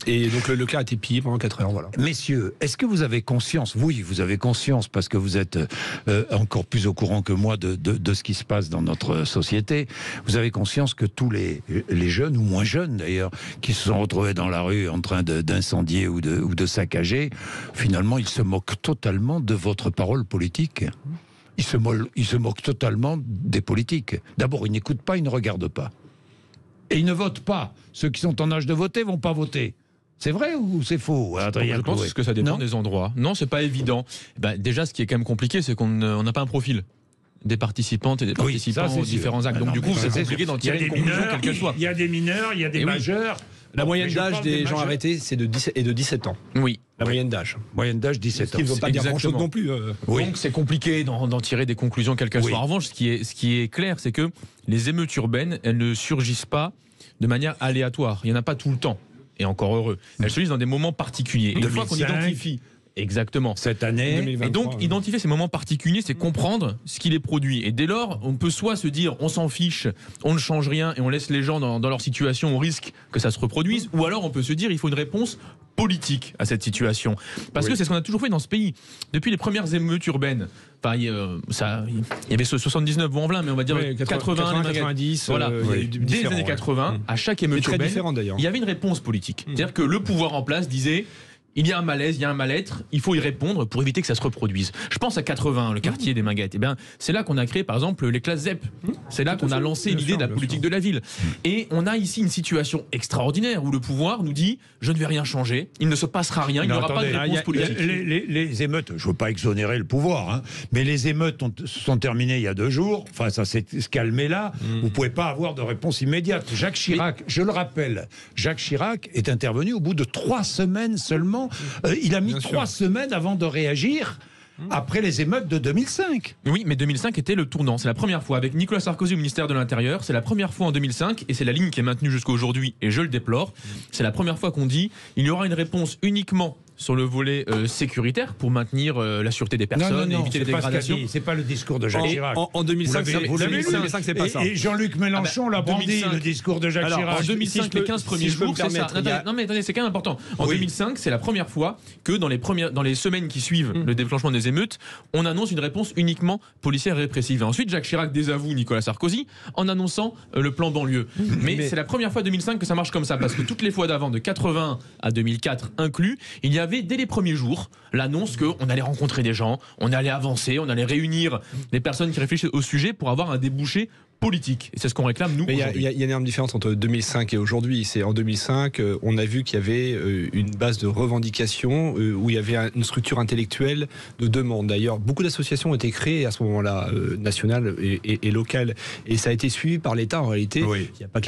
donc le local a été pillé pendant 4 heures. Voilà. Messieurs, est-ce que vous avez conscience, oui, vous avez conscience parce que vous êtes encore plus au courant que moi de ce qui se passe dans notre société, vous avez conscience que tous les jeunes, ou moins jeunes d'ailleurs, qui se sont retrouvés dans la rue en train d'incendier ou de saccager, finalement ils se moquent totalement de votre parole politique. Ils se moquent totalement des politiques. D'abord, ils n'écoutent pas, ils ne regardent pas. Et ils ne votent pas. Ceux qui sont en âge de voter vont pas voter. C'est vrai ou c'est faux, Adrien? Je pense que ça dépend des endroits. Non, c'est pas évident. Déjà, ce qui est quand même compliqué, c'est qu'on n'a pas un profil des participantes et des participants aux différents actes. Donc du coup, c'est compliqué d'en tirer une conclusion, quelle qu'elle soit. Il y a des mineurs, il y a des majeurs. La moyenne d'âge des gens arrêtés, c'est de 17 ans. Oui. La moyenne d'âge. Moyenne d'âge, 17 ans. Ce qui ne veut pas dire grand-chose non plus. Donc c'est compliqué d'en tirer des conclusions, quelles qu'elles soient. En revanche, ce qui est clair, c'est que les émeutes urbaines, elles ne surgissent pas de manière aléatoire. Il n'y en a pas tout le temps. Et encore heureux. Elles surgissent dans des moments particuliers. Une fois qu'on identifie... Exactement. Cette année. 2023, et donc, identifier ces moments particuliers, c'est comprendre ce qui les produit. Et dès lors, on peut soit se dire, on s'en fiche, on ne change rien et on laisse les gens dans leur situation au risque que ça se reproduise, ou alors on peut se dire, il faut une réponse politique à cette situation. Parce que c'est ce qu'on a toujours fait dans ce pays. Depuis les premières émeutes urbaines, enfin, il y avait ce 79 Vaux-en-Velin, mais on va dire 80, 90, voilà. Dès les années 80, à chaque émeute urbaine, il y avait une réponse politique. C'est-à-dire que le pouvoir en place disait, il y a un malaise, il y a un mal-être, il faut y répondre pour éviter que ça se reproduise. Je pense à 80, le quartier des Minguettes. C'est là qu'on a créé, par exemple, les classes ZEP. C'est là qu'on a lancé l'idée de la politique de la ville. Et on a ici une situation extraordinaire où le pouvoir nous dit « je ne vais rien changer, il ne se passera rien, il n'y aura pas de réponse politique ». Les émeutes, je ne veux pas exonérer le pouvoir, mais les émeutes se sont terminées il y a 2 jours, enfin ça s'est calmé là, vous ne pouvez pas avoir de réponse immédiate. Jacques Chirac, je le rappelle, Jacques Chirac est intervenu au bout de 3 semaines seulement. Il a mis 3 semaines avant de réagir après les émeutes de 2005. Oui, mais 2005 était le tournant. C'est la première fois, avec Nicolas Sarkozy au ministère de l'Intérieur, c'est la première fois en 2005, et c'est la ligne qui est maintenue jusqu'à aujourd'hui, et je le déplore, c'est la première fois qu'on dit il y aura une réponse uniquement sur le volet sécuritaire pour maintenir la sûreté des personnes, et éviter les dégradations. C'est pas le discours de Jacques Chirac. En 2005, c'est pas ça. Et Jean-Luc Mélenchon l'a brandi, le discours de Jacques Chirac. En 2005, les 15 premiers jours, c'est ça. Non mais attendez, c'est quand même important. En 2005, c'est la première fois que dans les semaines qui suivent le déclenchement des émeutes, on annonce une réponse uniquement policière et répressive. Et ensuite, Jacques Chirac désavoue Nicolas Sarkozy en annonçant le plan banlieue. Mais c'est la première fois 2005 que ça marche comme ça, parce que toutes les fois d'avant, de 80 à 2004 inclus, il y avait dès les premiers jours l'annonce qu'on allait rencontrer des gens, on allait avancer, on allait réunir les personnes qui réfléchissent au sujet pour avoir un débouché politique. Et c'est ce qu'on réclame, nous, aujourd'hui. Il y a une énorme différence entre 2005 et aujourd'hui. C'est en 2005, on a vu qu'il y avait une base de revendication où il y avait une structure intellectuelle de demande. D'ailleurs, beaucoup d'associations ont été créées à ce moment-là, nationales et locales. Et ça a été suivi par l'État, en réalité. Il n'y a pas que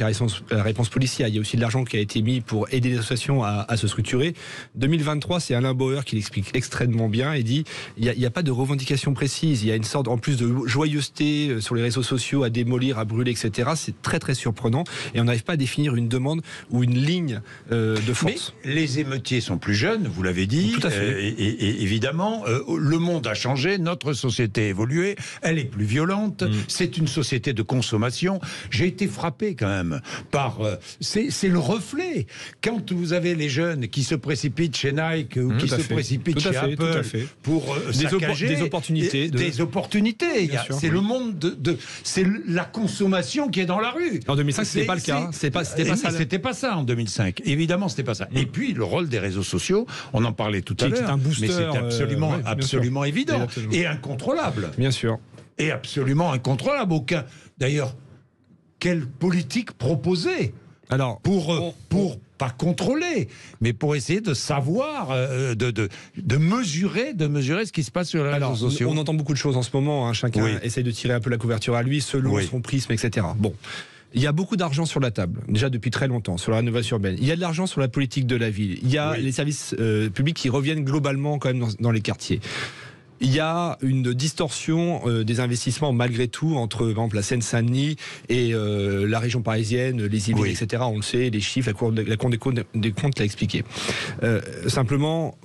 la réponse policière. Il y a aussi de l'argent qui a été mis pour aider les associations à se structurer. 2023, c'est Alain Bauer qui l'explique extrêmement bien et dit il n'y a pas de revendication précise. Il y a une sorte, en plus de joyeuseté sur les réseaux sociaux, à démolir, à brûler, etc. C'est très très surprenant et on n'arrive pas à définir une demande ou une ligne de force. Mais les émeutiers sont plus jeunes, vous l'avez dit. Tout à fait. Et évidemment, le monde a changé, notre société a évolué, elle est plus violente. C'est une société de consommation. J'ai été frappé quand même par. C'est le reflet. Quand vous avez les jeunes qui se précipitent chez Nike ou qui se précipitent chez Apple pour saccager des opportunités. Des opportunités. C'est le monde c'est la consommation qui est dans la rue. En 2005, c'était pas le cas. C'était pas ça en 2005. Évidemment, c'était pas ça. Et puis le rôle des réseaux sociaux, on en parlait tout à l'heure, mais c'est absolument évident et incontrôlable. Bien sûr. Et absolument incontrôlable. D'ailleurs, quelle politique proposer? Alors pour pas contrôler, mais pour essayer de savoir, de mesurer ce qui se passe sur les réseaux sociaux. On entend beaucoup de choses en ce moment, chacun essaye de tirer un peu la couverture à lui, selon son prisme, etc. Bon. Il y a beaucoup d'argent sur la table, déjà depuis très longtemps, sur la rénovation urbaine. Il y a de l'argent sur la politique de la ville. Il y a les services publics qui reviennent globalement quand même dans les quartiers. Il y a une distorsion des investissements malgré tout entre, par exemple, la Seine-Saint-Denis et la région parisienne, les Yvelines, etc. On le sait, les chiffres, la Cour des comptes l'a expliqué. Simplement,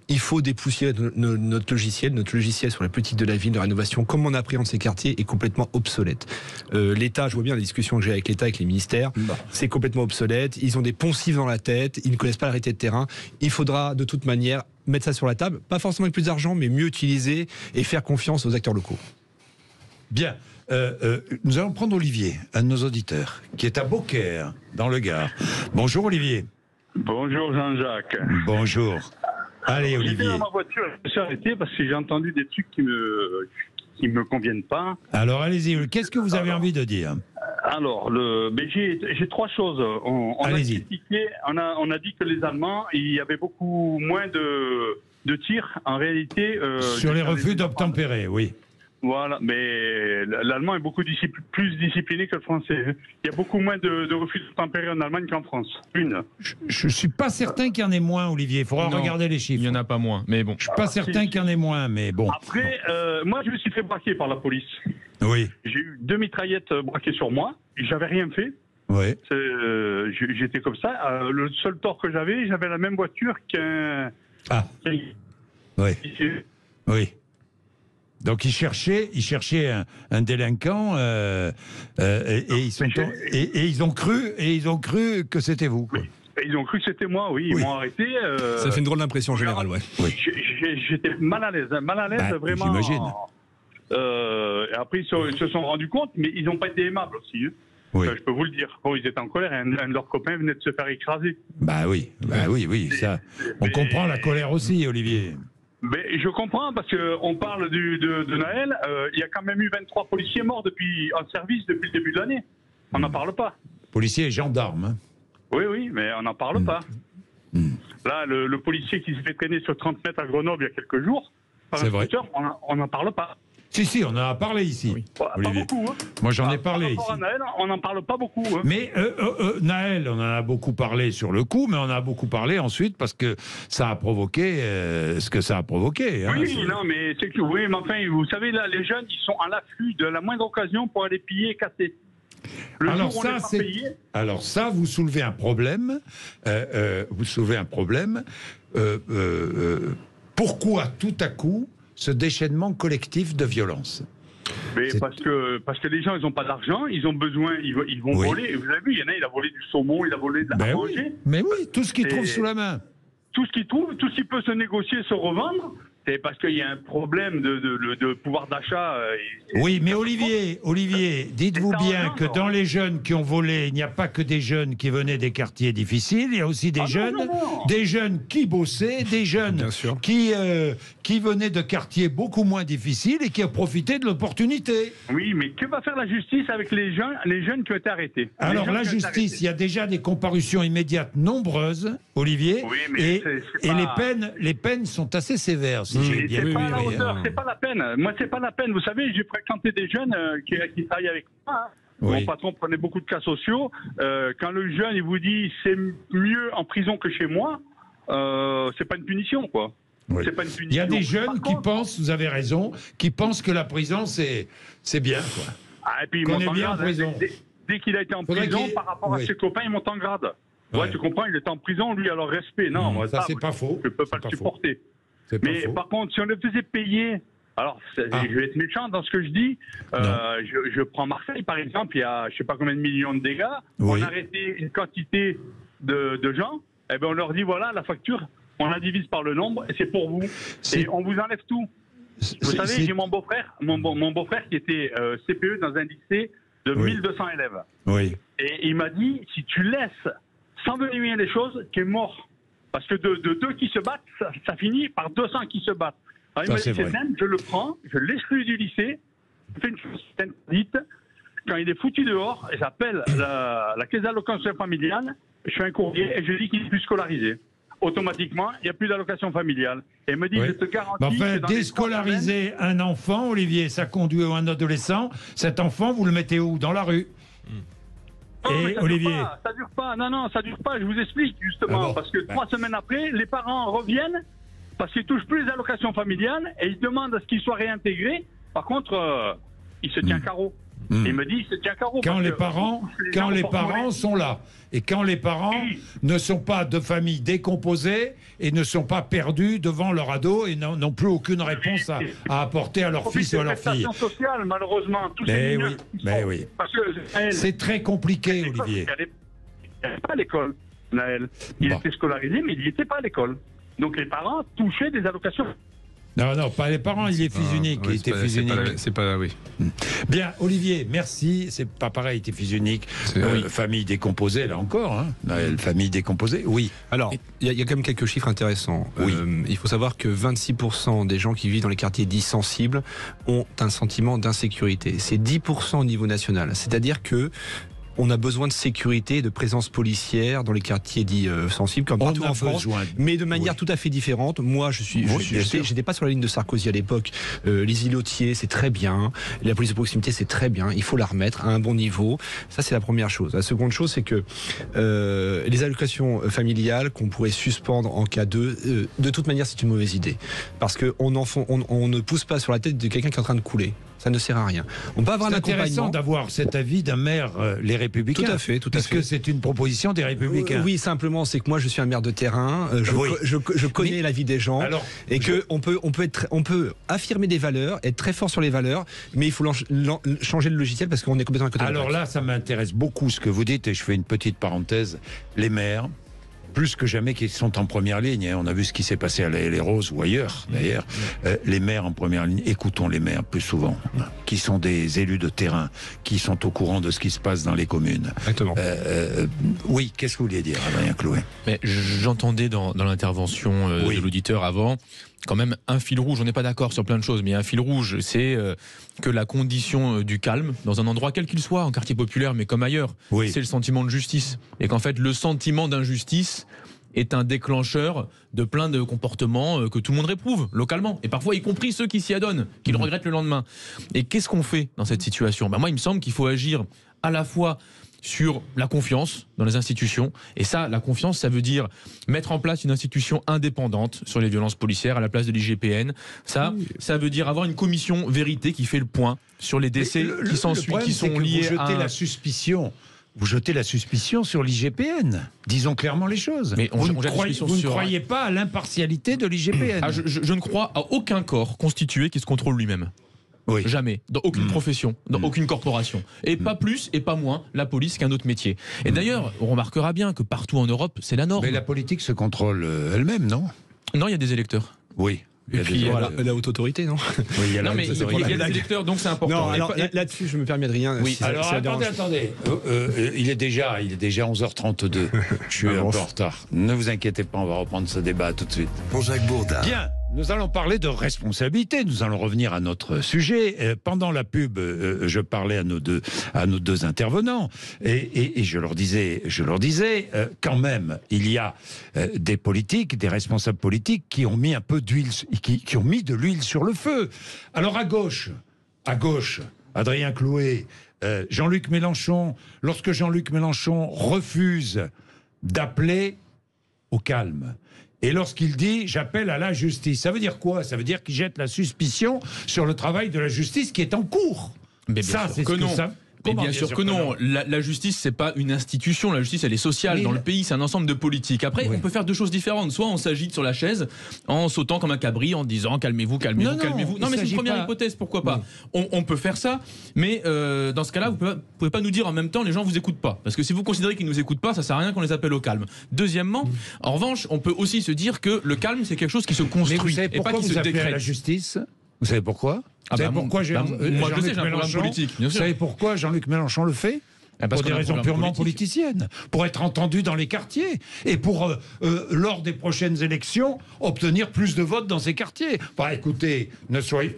il faut dépoussiérer notre logiciel. Notre logiciel sur la politique de la ville, de rénovation, comment on appréhende ces quartiers, est complètement obsolète. L'État, je vois bien la discussion que j'ai avec l'État, avec les ministères, c'est complètement obsolète. Ils ont des poncifs dans la tête, ils ne connaissent pas la réalité de terrain. Il faudra de toute manière mettre ça sur la table, pas forcément avec plus d'argent, mais mieux utiliser et faire confiance aux acteurs locaux. Bien. Nous allons prendre Olivier, un de nos auditeurs, qui est à Beaucaire, dans le Gard. Bonjour Olivier. Bonjour Jean-Jacques. Bonjour. Allez Olivier. J'étais dans ma voiture, je me suis arrêté parce que j'ai entendu des trucs qui me conviennent pas. Alors allez-y, qu'est-ce que vous avez envie de dire? Alors, j'ai trois choses. On a critiqué, on a dit que les Allemands, il y avait beaucoup moins de tirs, en réalité. Sur les refus d'obtempérer, oui. Voilà, mais l'allemand est beaucoup plus discipliné que le français. Il y a beaucoup moins de refus d'obtempérer en Allemagne qu'en France. Je suis pas certain qu'il y en ait moins, Olivier. Il faudra regarder les chiffres. Il n'y en a pas moins, mais bon. Je suis pas certain qu'il y en ait moins, mais bon. Après, moi, je me suis fait braquer par la police. Oui. J'ai eu 2 mitraillettes braquées sur moi. J'avais rien fait. Oui. J'étais comme ça. Le seul tort que j'avais la même voiture qu'un... Oui. Oui. Donc ils cherchaient un délinquant et ils ont cru que c'était vous. Quoi. Oui. Ils ont cru que c'était moi, oui. Ils m'ont arrêté. Ça fait une drôle d'impression générale, ouais. J'étais mal à l'aise, vraiment. J'imagine. Et après ils se sont rendus compte, mais ils n'ont pas été aimables aussi. Oui. Je peux vous le dire. Bon, ils étaient en colère et un de leurs copains venait de se faire écraser. Oui. Ça, on comprend la colère aussi, Olivier. Mais je comprends parce qu'on parle de Naël. Il y a quand même eu 23 policiers morts en service depuis le début de l'année. On n'en parle pas. Policiers et gendarmes. Hein. Oui, mais on n'en parle pas. Là, le policier qui s'est fait traîner sur 30 mètres à Grenoble il y a quelques jours, par un scooter, on n'en parle pas. Si, on en a parlé ici. Oui. Pas beaucoup. Hein. Moi, j'en ai parlé ici. À Naël, on n'en parle pas beaucoup. Hein. Mais Naël, on en a beaucoup parlé sur le coup, mais on en a beaucoup parlé ensuite parce que ça a provoqué ce que ça a provoqué. Hein. Oui, non, mais c'est que mais enfin, vous savez, là, les jeunes, ils sont à l'affût de la moindre occasion pour aller piller et casser. Alors ça, vous soulevez un problème. Pourquoi tout à coup ce déchaînement collectif de violence? Mais parce que les gens, ils n'ont pas d'argent, ils ont besoin, ils vont voler. Vous avez vu, il y en a, il a volé du saumon, il a volé de la manger. Oui. Mais oui, tout ce qu'il trouve sous la main. Tout ce qu'il trouve, tout ce qui peut se négocier, se revendre. C'est parce qu'il y a un problème de pouvoir d'achat. Oui, mais Olivier, dites-vous bien que dans les jeunes qui ont volé, il n'y a pas que des jeunes qui venaient des quartiers difficiles, il y a aussi des jeunes qui bossaient, des jeunes qui venaient de quartiers beaucoup moins difficiles et qui ont profité de l'opportunité. Oui, mais que va faire la justice avec les jeunes qui ont été arrêtés? Alors la justice, il y a déjà des comparutions immédiates nombreuses, Olivier, et les peines sont assez sévères. C'est pas à la hauteur, c'est pas la peine. Moi, c'est pas la peine. Vous savez, j'ai fréquenté des jeunes qui travaillent avec moi. Mon patron prenait beaucoup de cas sociaux. Quand le jeune il vous dit c'est mieux en prison que chez moi, c'est pas une punition, quoi. Oui. C'est pas une punition. Il y a des jeunes qui pensent, vous avez raison, qui pensent que la prison c'est bien, quoi. Et puis qu'on est bien en prison. Dès qu'il a été en prison, par rapport à ses copains, il monte en grade. Ouais, tu comprends, il est en prison, lui, alors respect. Non, ça c'est pas faux. Je peux pas le supporter. Mais par contre, si on le faisait payer, alors je vais être méchant dans ce que je dis, je prends Marseille par exemple, il y a je sais pas combien de millions de dégâts, on a arrêté une quantité de gens, et ben on leur dit voilà la facture, on la divise par le nombre et c'est pour vous, et on vous enlève tout. Vous savez, j'ai mon beau-frère qui était CPE dans un lycée de 1200 élèves. Oui. Et il m'a dit si tu laisses s'envenimer les choses, tu es mort. Parce que de deux qui se battent, ça finit par 200 qui se battent. Alors il m'a dit, c'est simple, je le prends, je l'exclus du lycée, je fais une chose interdite. Quand il est foutu dehors, j'appelle la caisse d'allocation familiale, je fais un courrier et je dis qu'il est plus scolarisé. Automatiquement, il n'y a plus d'allocation familiale. Et il me dit, je te garantis... Enfin, déscolariser un enfant, Olivier, ça conduit à un adolescent. Cet enfant, vous le mettez où? Dans la rue? Et Olivier, ça dure pas. Non, ça dure pas. Je vous explique justement parce que 3 semaines après, les parents reviennent parce qu'ils touchent plus les allocations familiales et ils demandent à ce qu'ils soient réintégrés. Par contre, il se tient carreau. Il me dit, il se tient carreau. Quand les parents sont là et quand les parents ne sont pas de familles décomposées et ne sont pas perdus devant leur ado et n'ont plus aucune réponse à apporter à leur fils ou à leur fille. Sociale, malheureusement. Oui. C'est très compliqué, Olivier. Il n'allait pas à l'école, Naël. Il était scolarisé, mais il n'y était pas à l'école. Donc les parents touchaient des allocations. Non, pas les parents, il est fils unique. Il était fils unique. Bien, Olivier, merci. C'est pas pareil, il était fils unique. Famille décomposée, là encore. Famille décomposée, oui. Alors, il y a quand même quelques chiffres intéressants. Il faut savoir que 26% des gens qui vivent dans les quartiers dits sensibles ont un sentiment d'insécurité. C'est 10% au niveau national. C'est-à-dire que on a besoin de sécurité et de présence policière dans les quartiers dits sensibles, comme partout en France, mais de manière tout à fait différente. Moi, j'étais pas sur la ligne de Sarkozy à l'époque. Les îlotiers, c'est très bien. La police de proximité, c'est très bien. Il faut la remettre à un bon niveau. Ça, c'est la première chose. La seconde chose, c'est que les allocations familiales qu'on pourrait suspendre en cas de toute manière, c'est une mauvaise idée. Parce qu'on ne pousse pas sur la tête de quelqu'un qui est en train de couler. Ça ne sert à rien. On peut avoir un accompagnement. C'est intéressant d'avoir cet avis d'un maire, les Républicains. Tout à fait. Parce que c'est une proposition des Républicains. Oui, simplement, c'est que moi, je suis un maire de terrain. Je connais la vie des gens. Et qu'on peut affirmer des valeurs, être très fort sur les valeurs, mais il faut changer le logiciel parce qu'on est complètement à côté de la plaque. Alors là, ça m'intéresse beaucoup ce que vous dites, et je fais une petite parenthèse. Les maires, plus que jamais, qui sont en première ligne. On a vu ce qui s'est passé à Les Roses ou ailleurs, d'ailleurs. Les maires en première ligne, écoutons les maires plus souvent, qui sont des élus de terrain, qui sont au courant de ce qui se passe dans les communes. Exactement. Oui, qu'est-ce que vous vouliez dire, Adrien Chloé? Mais j'entendais dans l'intervention de l'auditeur avant, quand même un fil rouge, on n'est pas d'accord sur plein de choses, mais un fil rouge, c'est que la condition du calme, dans un endroit quel qu'il soit, en quartier populaire, mais comme ailleurs, c'est le sentiment de justice. Et qu'en fait, le sentiment d'injustice est un déclencheur de plein de comportements que tout le monde réprouve localement, et parfois y compris ceux qui s'y adonnent, qui le regrettent le lendemain. Et qu'est-ce qu'on fait dans cette situation? Moi, il me semble qu'il faut agir à la fois sur la confiance dans les institutions. Et ça, la confiance, ça veut dire mettre en place une institution indépendante sur les violences policières à la place de l'IGPN. Ça veut dire avoir une commission vérité qui fait le point sur les décès qui s'ensuivent, qui sont liés à la suspicion. Vous jetez la suspicion sur l'IGPN. Disons clairement les choses. Mais vous ne croyez pas à l'impartialité de l'IGPN. Je ne crois à aucun corps constitué qui se contrôle lui-même. Oui. Jamais, dans aucune profession, dans aucune corporation. Et pas plus et pas moins la police qu'un autre métier. Et d'ailleurs, on remarquera bien que partout en Europe, c'est la norme. Mais la politique se contrôle elle-même, non? Non, il y a des électeurs. Oui. Et puis la haute autorité, non? Oui, il y a des électeurs, donc c'est important. Non, alors là-dessus, je me permets de rien. Oui. Alors attendez. Il est déjà 11h32. Je suis un peu en retard. Ne vous inquiétez pas, on va reprendre ce débat tout de suite. Jean-Jacques Bourdin. Bien. Nous allons parler de responsabilité. Nous allons revenir à notre sujet. Pendant la pub, je parlais à nos deux intervenants et je leur disais, quand même, il y a des politiques, des responsables politiques qui ont mis un peu d'huile, qui ont mis de l'huile sur le feu. Alors à gauche, Adrien Clouet, Jean-Luc Mélenchon. Lorsque Jean-Luc Mélenchon refuse d'appeler au calme. Et lorsqu'il dit « j'appelle à la justice », ça veut dire quoi? Ça veut dire qu'il jette la suspicion sur le travail de la justice qui est en cours. Mais bien sûr que non. Mais bien sûr que non. La justice, c'est pas une institution. La justice, elle est sociale dans le pays. C'est un ensemble de politiques. Après, on peut faire deux choses différentes. Soit on s'agite sur la chaise en sautant comme un cabri, en disant calmez-vous, calmez-vous, calmez-vous. Non, mais c'est une première hypothèse. Pourquoi pas? On peut faire ça. Mais dans ce cas-là, vous pouvez pas nous dire en même temps les gens vous écoutent pas. Parce que si vous considérez qu'ils nous écoutent pas, ça sert à rien qu'on les appelle au calme. Deuxièmement, en revanche, on peut aussi se dire que le calme, c'est quelque chose qui se construit et pas qui se décrète. La justice. Vous savez pourquoi? Moi, je sais, j'ai un programme politique. Vous savez pourquoi Jean-Luc Mélenchon le fait? Pour des raisons purement politiciennes, pour être entendu dans les quartiers et pour, lors des prochaines élections, obtenir plus de votes dans ces quartiers. Bah, écoutez, ne soyez...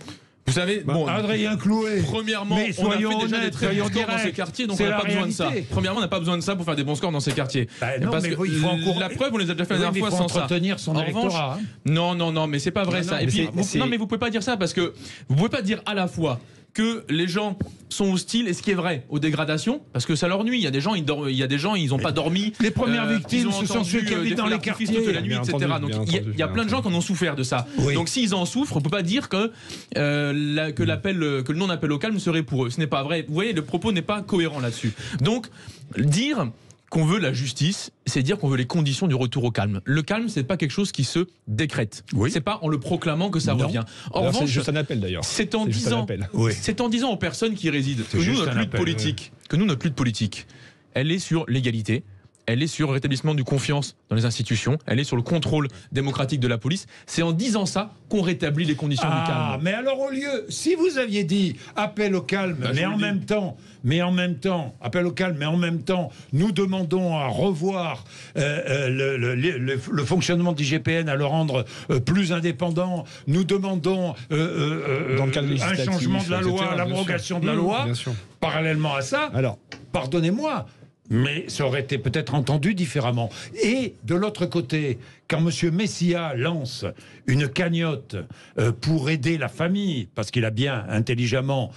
Vous savez, Adrien Clouet. Premièrement, on a fait déjà des très bons scores dans ces quartiers, donc on n'a pas besoin de ça. Premièrement, on n'a pas besoin de ça pour faire des bons scores dans ces quartiers. Parce que la preuve, on les a déjà fait la dernière fois sans ça. Entretenir son électorat. Non, mais c'est pas vrai ça. Et puis, non, mais vous pouvez pas dire ça parce que vous pouvez pas dire à la fois que les gens sont hostiles, et ce qui est vrai, aux dégradations, parce que ça leur nuit. Il y a des gens, ils n'ont pas dormi. Les premières victimes, ce sont ceux qui habitent dans les quartiers toute la nuit, etc. Donc il y a plein de gens qui en ont souffert de ça. Oui. Donc s'ils en souffrent, on peut pas dire que le non-appel au calme serait pour eux. Ce n'est pas vrai. Vous voyez, le propos n'est pas cohérent là-dessus. Donc dire qu'on veut la justice, c'est dire qu'on veut les conditions du retour au calme. Le calme, c'est pas quelque chose qui se décrète. Oui. C'est pas en le proclamant que ça revient. En revanche, c'est juste un appel d'ailleurs. C'est en disant aux personnes qui résident que nous, notre lutte politique, elle est sur l'égalité. Elle est sur le rétablissement du confiance dans les institutions, elle est sur le contrôle démocratique de la police. C'est en disant ça qu'on rétablit les conditions du calme. Mais alors au lieu, si vous aviez dit appel au calme, mais en même temps, appel au calme, mais en même temps, nous demandons à revoir le fonctionnement de l'IGPN, à le rendre plus indépendant, nous demandons dans le cadre un changement de la loi, l'abrogation de la loi, parallèlement à ça, alors, pardonnez-moi, mais ça aurait été peut-être entendu différemment. Et de l'autre côté, quand M. Messia lance une cagnotte pour aider la famille, parce qu'il a bien intelligemment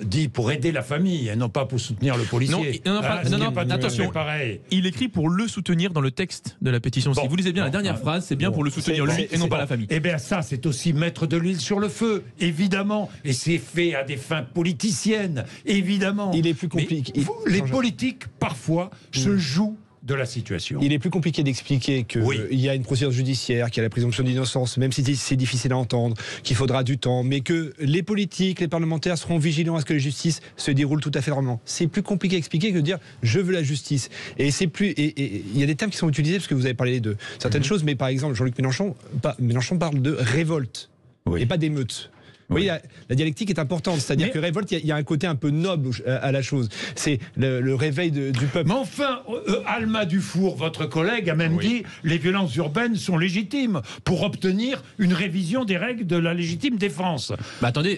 dit pour aider la famille et non pas pour soutenir le policier. Non, attention, pareil. Il écrit pour le soutenir dans le texte de la pétition. Si vous lisez bien la dernière phrase, c'est bien pour le soutenir lui et non pas la famille. Eh bien ça, c'est aussi mettre de l'huile sur le feu, évidemment. Et c'est fait à des fins politiciennes, évidemment. Il est plus compliqué. Les politiques, parfois, se jouent de la situation. Il est plus compliqué d'expliquer qu'il y a une procédure judiciaire, qu'il y a la présomption d'innocence, même si c'est difficile à entendre, qu'il faudra du temps, mais que les politiques, les parlementaires seront vigilants à ce que la justice se déroule tout à fait normalement. C'est plus compliqué à expliquer que de dire « je veux la justice ». Et c'est plus... Et il y a des termes qui sont utilisés, parce que vous avez parlé de certaines choses, mais par exemple, Jean-Luc Mélenchon parle de révolte, et pas d'émeute. Vous voyez, la dialectique est importante, c'est-à-dire que révolte, il y a un côté un peu noble à la chose. C'est le réveil du peuple. Mais enfin, Alma Dufour, votre collègue, a même dit les violences urbaines sont légitimes pour obtenir une révision des règles de la légitime défense. Attendez,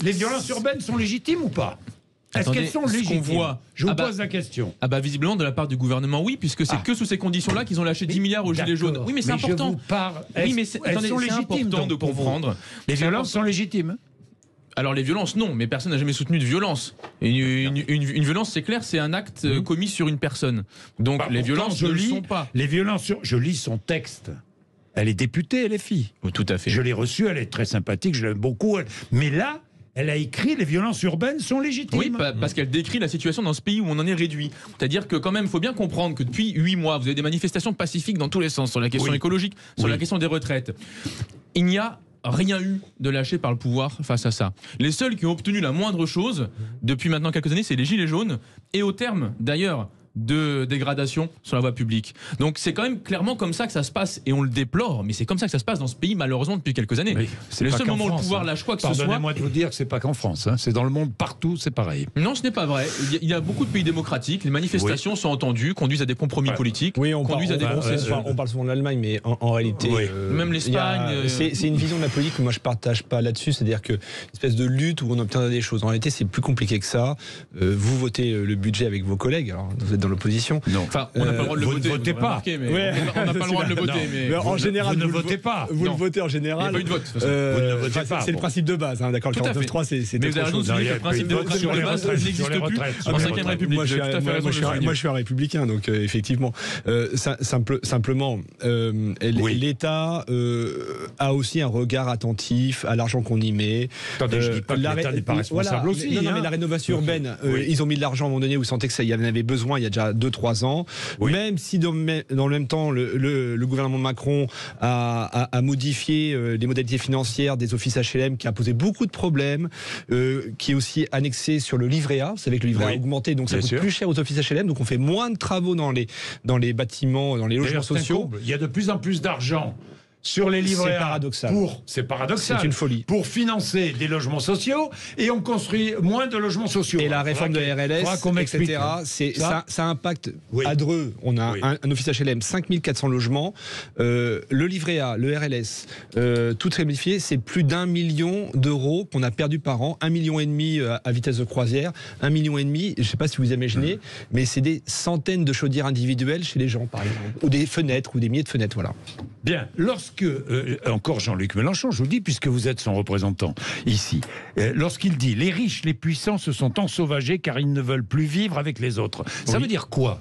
les violences urbaines sont légitimes ou pas? Est-ce qu'elles sont légitimes? Je vous pose la question. Visiblement, de la part du gouvernement, oui, puisque c'est que sous ces conditions-là qu'ils ont lâché 10 milliards aux Gilets jaunes. Oui, mais c'est important. Oui, mais elles sont légitimes de comprendre. Les violences sont légitimes. Alors les violences, non, mais personne n'a jamais soutenu de violence. Une violence, c'est clair, c'est un acte commis sur une personne. Donc les violences ne le sont pas. Les violences, je lis son texte. Elle est députée, LFI. Tout à fait. Je l'ai reçue, elle est très sympathique, je l'aime beaucoup. Mais là, elle a écrit les violences urbaines sont légitimes. Oui, parce qu'elle décrit la situation dans ce pays où on en est réduit. C'est-à-dire que quand même, il faut bien comprendre que depuis 8 mois, vous avez des manifestations pacifiques dans tous les sens, sur la question écologique, sur la question des retraites. Il n'y a rien eu de lâché par le pouvoir face à ça. Les seuls qui ont obtenu la moindre chose, depuis maintenant quelques années, c'est les Gilets jaunes, et au terme, d'ailleurs, de dégradation sur la voie publique. Donc c'est quand même clairement comme ça que ça se passe, et on le déplore, mais c'est comme ça que ça se passe dans ce pays malheureusement depuis quelques années. Oui, c'est le seul moment où le pouvoir lâche quoi que ce soit. Pardonnez-moi de vous dire que c'est pas qu'en France, c'est dans le monde partout, c'est pareil. Non, ce n'est pas vrai. Il y a beaucoup de pays démocratiques, les manifestations sont entendues, conduisent à des compromis politiques, conduisent à des concessions. On parle souvent de l'Allemagne, mais en réalité, même l'Espagne. C'est une vision de la politique que moi je partage pas là-dessus, c'est-à-dire que une espèce de lutte où on obtient des choses. En réalité, c'est plus compliqué que ça. Vous votez le budget avec vos collègues, alors vous êtes dans l'opposition. Non. Enfin, on n'a pas le droit de le voter. Vous ne votez pas. On n'a pas le droit de le voter. Mais en général, vous ne votez pas. Vous le votez en général. Il n'y a pas eu de vote. Vous ne votez pas. C'est le principe de base, d'accord. Le 49.3, c'est mais vous avez raison de souligner que le principe démocratique de base n'existe plus en 5e République. Moi, je suis un républicain, donc effectivement. Simplement, l'État a aussi un regard attentif à l'argent qu'on y met. Attendez, je ne dis pas que l'État n'est pas responsable aussi. Non, mais la rénovation urbaine, ils ont mis de l'argent à un moment donné où ils sentaient qu'il y en avait besoin il y a déjà 2-3 ans. Même si dans le même temps, le gouvernement Macron a modifié les modalités financières des offices HLM, qui a posé beaucoup de problèmes, qui est aussi annexé sur le livret A. Vous savez que le livret A a augmenté, donc ça coûte plus cher aux offices HLM, donc on fait moins de travaux dans les bâtiments, dans les logements sociaux. Il y a de plus en plus d'argent sur les livrets A. C'est paradoxal. C'est une folie. Pour financer des logements sociaux, et on construit moins de logements sociaux. Et la réforme de RLS, etc. Ça impacte à Dreux. On a un office HLM, 5400 logements. Le livret A, le RLS, tout réunifié, c'est plus d'1 million d'euros qu'on a perdu par an. 1,5 million à vitesse de croisière. 1,5 million, je ne sais pas si vous imaginez, mais c'est des centaines de chaudières individuelles chez les gens, par exemple. Ou des fenêtres, ou des milliers de fenêtres, voilà. Bien. Encore Jean-Luc Mélenchon, je vous dis, puisque vous êtes son représentant ici, lorsqu'il dit « Les riches, les puissants se sont ensauvagés car ils ne veulent plus vivre avec les autres ». Ça veut dire quoi ?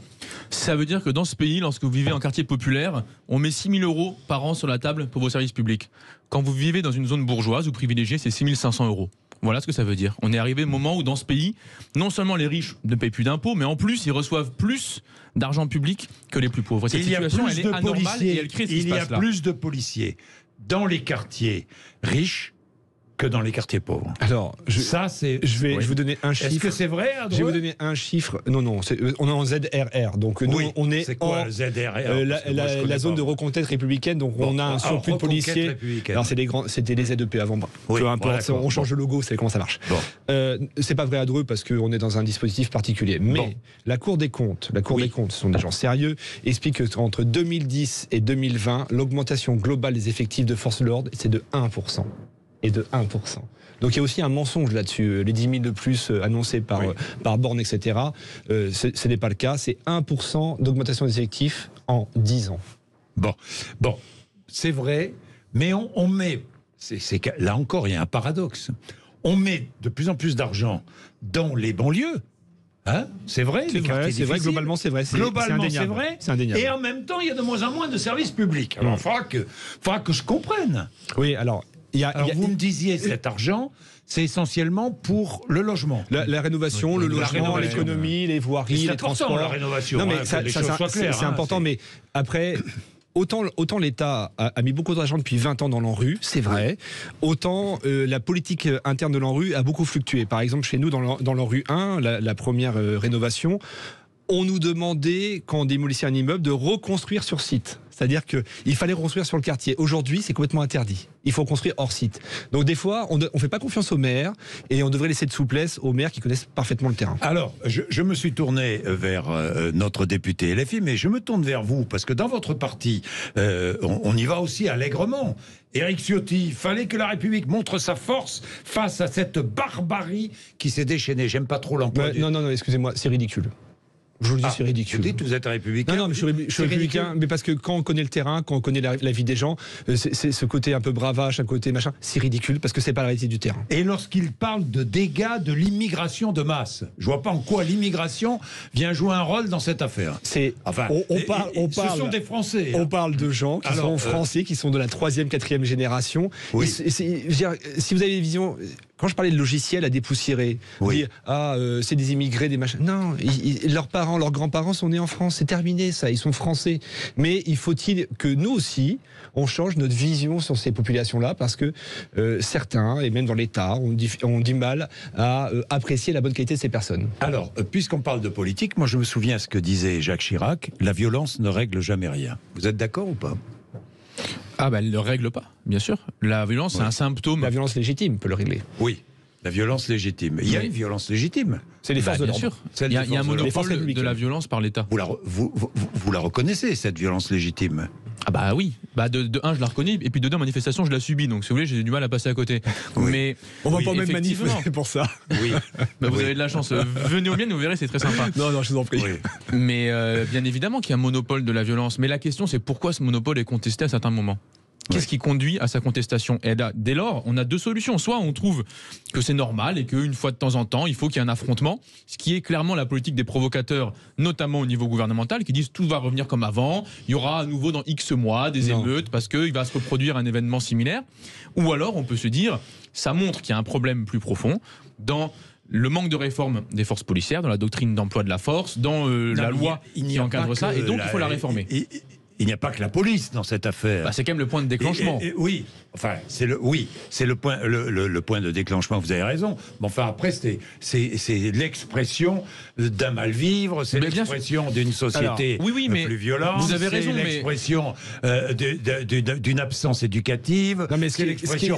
Ça veut dire que dans ce pays, lorsque vous vivez en quartier populaire, on met 6 000 € par an sur la table pour vos services publics. Quand vous vivez dans une zone bourgeoise ou privilégiée, c'est 6 500 €. Voilà ce que ça veut dire. On est arrivé au moment où dans ce pays, non seulement les riches ne payent plus d'impôts, mais en plus ils reçoivent plus d'argent public que les plus pauvres. Cette situation, elle est anormale et elle crée ce qui se passe là. Il y a plus de policiers dans les quartiers riches que dans les quartiers pauvres. Alors, je vais vous donner un chiffre. Est-ce que c'est vrai, Je vais vous donner un chiffre. Non, on est en ZRR. Donc nous, on est quoi, le ZRR la zone de reconquête républicaine. Donc on a un surplus de policiers. Alors c'était les ZEP avant. Peu importe, on change de logo, c'est comment ça marche. C'est pas vrai à Dreux parce qu'on est dans un dispositif particulier. Mais la Cour des comptes, ce sont des gens sérieux, explique qu'entre 2010 et 2020, l'augmentation globale des effectifs de force de l'ordre, c'est de 1%. Et de 1%. Donc il y a aussi un mensonge là-dessus. Les 10 000 de plus annoncés par Borne, etc., ce n'est pas le cas. C'est 1% d'augmentation des effectifs en 10 ans. Bon, c'est vrai, mais on met... là encore, il y a un paradoxe. On met de plus en plus d'argent dans les banlieues. C'est vrai, c'est vrai, globalement c'est vrai. Globalement c'est vrai. Et en même temps, il y a de moins en moins de services publics. Alors il faudra que je comprenne. Oui, alors... vous me disiez, cet argent, c'est essentiellement pour le logement. La rénovation, le logement, l'économie, les voiries, les transports. C'est important, la rénovation. Non, mais c'est important, mais après... Autant l'État a mis beaucoup d'argent depuis 20 ans dans l'ANRU, c'est vrai. Autant la politique interne de l'ANRU a beaucoup fluctué. Par exemple, chez nous, dans l'ANRU 1, la première rénovation, on nous demandait, quand on démolissait un immeuble, de reconstruire sur site. C'est-à-dire qu'il fallait reconstruire sur le quartier. Aujourd'hui, c'est complètement interdit. Il faut construire hors site. Donc des fois, on ne fait pas confiance aux maires et on devrait laisser de souplesse aux maires qui connaissent parfaitement le terrain. Alors, je me suis tourné vers notre député LFI, mais je me tourne vers vous, parce que dans votre parti, on y va aussi allègrement. Éric Ciotti, il fallait que la République montre sa force face à cette barbarie qui s'est déchaînée. J'aime pas trop l'emploi. Non, excusez-moi, c'est ridicule. Je vous le dis, c'est ridicule. Vous dites, vous êtes un républicain. Non, mais je suis républicain, mais parce que quand on connaît le terrain, quand on connaît la vie des gens, c'est ce côté un peu bravache, un côté machin, c'est ridicule parce que c'est pas la réalité du terrain. Et lorsqu'il parle de dégâts de l'immigration de masse, je vois pas en quoi l'immigration vient jouer un rôle dans cette affaire. Enfin, ce sont des Français. On parle de gens qui sont français, qui sont de la 3e, 4e génération. Oui. Si vous avez des visions. Quand je parlais de logiciels à dépoussiérer, dire c'est des immigrés, des machins. Non, leurs parents, leurs grands-parents sont nés en France. C'est terminé, ça. Ils sont français. Mais faut-il que nous aussi, on change notre vision sur ces populations-là, parce que certains, et même dans l'État, ont du mal à apprécier la bonne qualité de ces personnes. Alors, puisqu'on parle de politique, moi je me souviens ce que disait Jacques Chirac, la violence ne règle jamais rien. Vous êtes d'accord ou pas ? Ah elle ne le règle pas, bien sûr. La violence, c'est un symptôme. La violence légitime peut le régler. Oui, la violence légitime. Il y a une violence légitime. C'est les forces de l'ordre. Bien sûr. Il y a un monopole de la violence par l'État. Vous la reconnaissez, cette violence légitime ? Ah bah oui. De un, je la reconnais, et puis de deux, en manifestation, je la subis. Donc si vous voulez, j'ai du mal à passer à côté. Oui. Mais on va pas même manifester pour ça. Oui. Vous avez de la chance. Venez aux miennes, vous verrez, c'est très sympa. Non, je vous en prie. Oui. Mais bien évidemment qu'il y a un monopole de la violence. Mais la question, c'est pourquoi ce monopole est contesté à certains moments. Qu'est-ce qui conduit à sa contestation ? Et dès lors, on a deux solutions. Soit on trouve que c'est normal et qu'une fois de temps en temps, il faut qu'il y ait un affrontement, ce qui est clairement la politique des provocateurs, notamment au niveau gouvernemental, qui disent tout va revenir comme avant, il y aura à nouveau dans X mois des émeutes parce qu'il va se reproduire un événement similaire. Ou alors on peut se dire, ça montre qu'il y a un problème plus profond dans le manque de réforme des forces policières, dans la doctrine d'emploi de la force, dans la loi qui encadre ça, et donc il faut la réformer. Il n'y a pas que la police dans cette affaire. C'est quand même le point de déclenchement. Oui, enfin, c'est le point de déclenchement. Vous avez raison. Mais enfin, après, c'est l'expression d'un mal vivre, c'est l'expression d'une société plus violente. Vous avez raison, c'est l'expression d'une absence éducative. Non, mais c'est l'expression.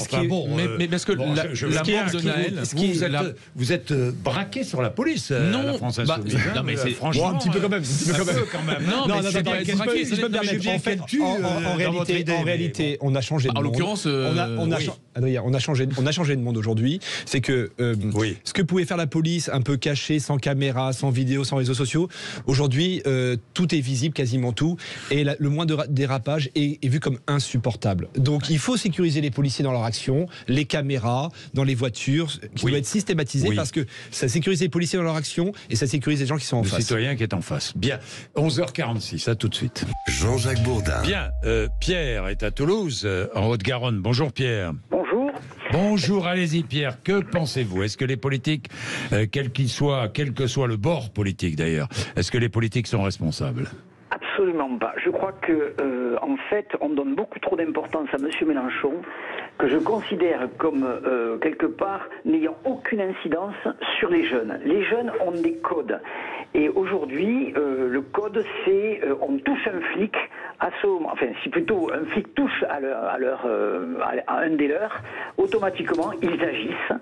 Mais parce que la mort de Naël, vous êtes braqué sur la police. La France Insoumise. Non, mais c'est franchement un petit peu quand même. Non, mais c'est pas être braqué. En réalité, on a changé de monde. En l'occurrence, Adrien, on a changé de monde aujourd'hui. C'est que ce que pouvait faire la police, un peu caché, sans caméra, sans vidéo, sans réseaux sociaux, aujourd'hui, tout est visible, quasiment tout, et le moindre dérapage est vu comme insupportable. Donc, il faut sécuriser les policiers dans leur action, les caméras, dans les voitures, qui doit être systématisé parce que ça sécurise les policiers dans leur action et ça sécurise les gens qui sont en face. Le citoyen qui est en face. Bien, 11h46, à tout de suite. Jean-Jacques Bourdin. Bien, Pierre est à Toulouse, en Haute-Garonne. Bonjour Pierre. Bonjour. Bonjour, allez-y Pierre. Que pensez-vous ? Est-ce que les politiques, quel que soit le bord politique d'ailleurs, est-ce que les politiques sont responsables ? Absolument pas. Je crois que, en fait, on donne beaucoup trop d'importance à M. Mélenchon, que je considère comme, quelque part, n'ayant aucune incidence sur les jeunes. Les jeunes ont des codes. Et aujourd'hui, le code, c'est on touche un flic, si plutôt un flic touche à un des leurs, automatiquement, ils agissent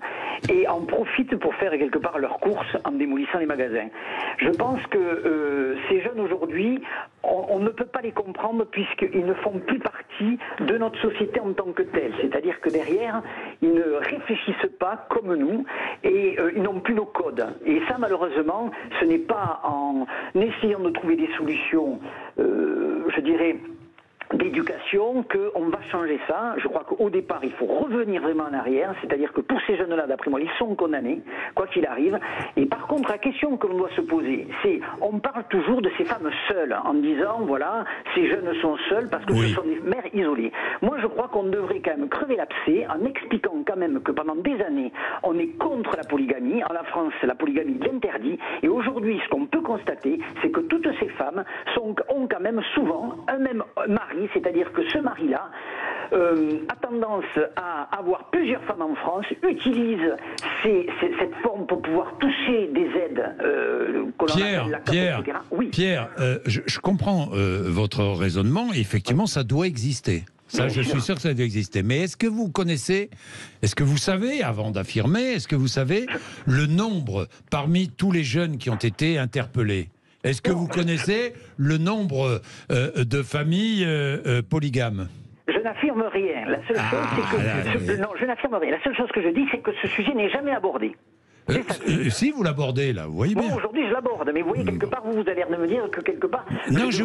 et en profitent pour faire quelque part leurs courses en démolissant les magasins. Je pense que ces jeunes aujourd'hui, on ne peut pas les comprendre puisqu'ils ne font plus partie de notre société en tant que telle. C'est-à-dire que derrière, ils ne réfléchissent pas comme nous et ils n'ont plus nos codes. Et ça, malheureusement, ce n'est pas en essayant de trouver des solutions, je dirais, d'éducation qu'on va changer ça. Je crois qu'au départ, il faut revenir vraiment en arrière, c'est-à-dire que tous ces jeunes-là, d'après moi, ils sont condamnés, quoi qu'il arrive. Et par contre, la question que l'on doit se poser, c'est, on parle toujours de ces femmes seules, en disant, voilà, ces jeunes sont seuls parce que ce sont des mères isolées. Moi, je crois qu'on devrait quand même crever l'abcès en expliquant quand même que pendant des années, on est contre la polygamie. En la France, la polygamie est interdite. Et aujourd'hui, ce qu'on peut constater, c'est que toutes ces femmes ont quand même souvent un même mari. C'est-à-dire que ce mari-là a tendance à avoir plusieurs femmes en France, utilise cette forme pour pouvoir toucher des aides Pierre, je comprends votre raisonnement. Effectivement, ça doit exister. Ça, je suis sûr que ça doit exister. Mais est-ce que vous savez, avant d'affirmer, est-ce que vous savez le nombre parmi tous les jeunes qui ont été interpellés ? Est-ce que vous connaissez le nombre de familles polygames ? Je n'affirme rien. La seule chose, c'est que non, je n'affirme rien. La seule chose que je dis, c'est que ce sujet n'est jamais abordé. Si vous l'abordez là, vous voyez bien. Bon, aujourd'hui je l'aborde, mais vous voyez quelque part vous allez me dire que quelque part. Non, je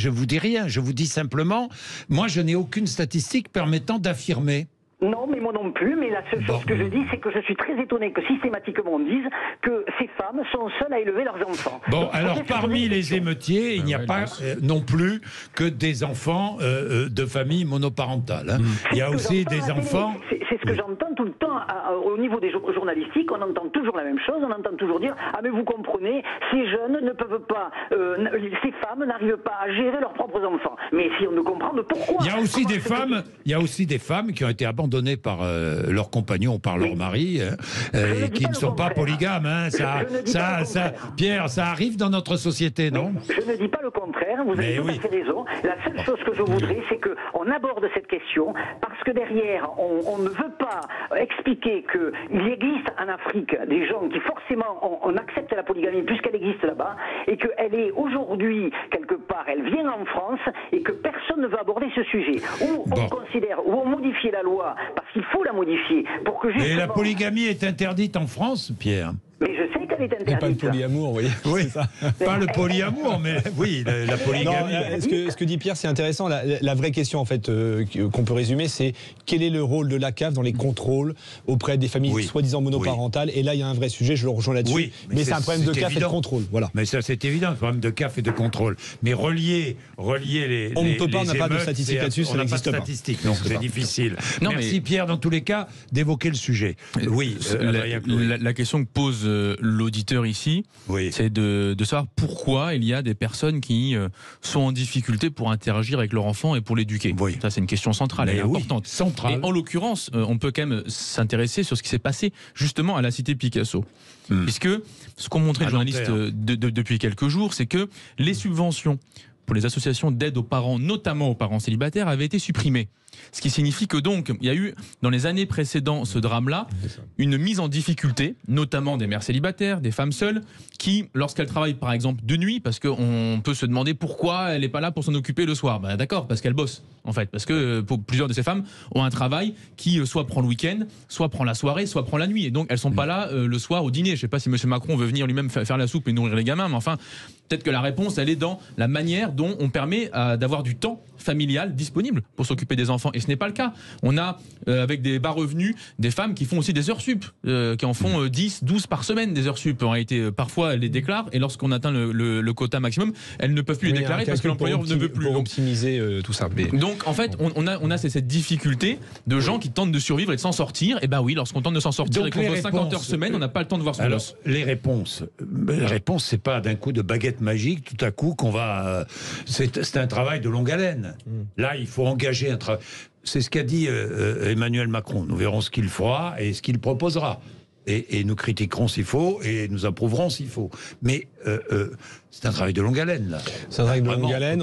vous dis rien, je vous dis simplement, moi je n'ai aucune statistique permettant d'affirmer. Non, mais moi non plus. Mais la seule chose que je dis, c'est que je suis très étonné que systématiquement on dise que ces femmes sont seules à élever leurs enfants. Bon, donc, alors parmi les émeutiers, il n'y a pas non plus que des enfants de familles monoparentales. Hein. Il y a aussi des enfants. C'est ce que j'entends tout le temps au niveau des journalistiques. On entend toujours la même chose. On entend toujours dire ah mais vous comprenez, ces jeunes ne peuvent pas, ces femmes n'arrivent pas à gérer leurs propres enfants. Mais si on ne comprend pourquoi. Il y a aussi des femmes. Il y a aussi des femmes qui ont été abandonnées par leurs compagnons ou par leur mari, qui ne sont pas polygames. Hein. Pierre, ça arrive dans notre société, non? Je ne dis pas le contraire, vous avez tout à fait raison. La seule chose que je voudrais, c'est qu'on aborde cette question, parce que derrière, on ne veut pas expliquer qu'il existe en Afrique des gens qui forcément, on accepte la polygamie puisqu'elle existe là-bas, et qu'elle est aujourd'hui, quelque part, elle vient en France, et que personne ne veut aborder ce sujet. Ou on considère, ou on modifie la loi, parce qu'il faut la modifier pour que justement... Et la polygamie est interdite en France, Pierre? Mais je sais qu'elle est interdite. Et pas le polyamour, vous voyez. Oui, ça. Pas le polyamour, mais oui, la polygamie. Non, ce que dit Pierre, c'est intéressant. La vraie question, en fait, qu'on peut résumer, c'est quel est le rôle de la CAF dans les contrôles auprès des familles soi-disant monoparentales. Et là, il y a un vrai sujet, je le rejoins là-dessus. Oui, mais c'est un problème de CAF et de contrôle. Voilà. Mais ça, c'est évident, un problème de CAF et de contrôle. Mais relier les. On ne peut pas, on n'a pas de statistiques là-dessus, ça n'existe pas. On n'a pas de statistiques, donc c'est difficile. Merci, Pierre, dans tous les cas, d'évoquer le sujet. Oui, la question que pose l'auditeur ici, c'est de savoir pourquoi il y a des personnes qui sont en difficulté pour interagir avec leur enfant et pour l'éduquer. Ça, c'est une question centrale, elle est importante. Et en l'occurrence, on peut quand même s'intéresser sur ce qui s'est passé justement à la cité Picasso. Puisque ce qu'ont montré les journalistes depuis quelques jours, c'est que les subventions pour les associations d'aide aux parents, notamment aux parents célibataires, avaient été supprimées. Ce qui signifie que donc, il y a eu, dans les années précédant ce drame-là, une mise en difficulté, notamment des mères célibataires, des femmes seules, qui, lorsqu'elles travaillent par exemple de nuit, parce qu'on peut se demander pourquoi elle n'est pas là pour s'en occuper le soir. Ben, d'accord, parce qu'elle bosse, en fait. Parce que pour plusieurs de ces femmes ont un travail qui soit prend le week-end, soit prend la soirée, soit prend la nuit. Et donc, elles ne sont pas là le soir au dîner. Je ne sais pas si M. Macron veut venir lui-même faire la soupe et nourrir les gamins, mais enfin, peut-être que la réponse, elle est dans la manière dont on permet d'avoir du temps familial disponible pour s'occuper des enfants. Et ce n'est pas le cas. On a, avec des bas revenus, des femmes qui font aussi des heures sup, qui en font 10, 12 par semaine des heures sup. En réalité, parfois, elles les déclarent, et lorsqu'on atteint le quota maximum, elles ne peuvent plus les déclarer parce que l'employeur ne veut plus. Pour optimiser tout ça. Mais... Donc, en fait, on a cette difficulté de gens qui tentent de survivre et de s'en sortir. Et ben oui, lorsqu'on tente de s'en sortir et qu'on fait 50 heures semaine, on n'a pas le temps de voir son gosse. Les réponses, c'est pas d'un coup de baguette magique, tout à coup qu'on va... C'est un travail de longue haleine. Là, il faut engager un travail. C'est ce qu'a dit Emmanuel Macron. Nous verrons ce qu'il fera et ce qu'il proposera. Et nous critiquerons s'il faut et nous approuverons s'il faut. Mais c'est un travail de longue haleine, là. C'est un travail de longue haleine.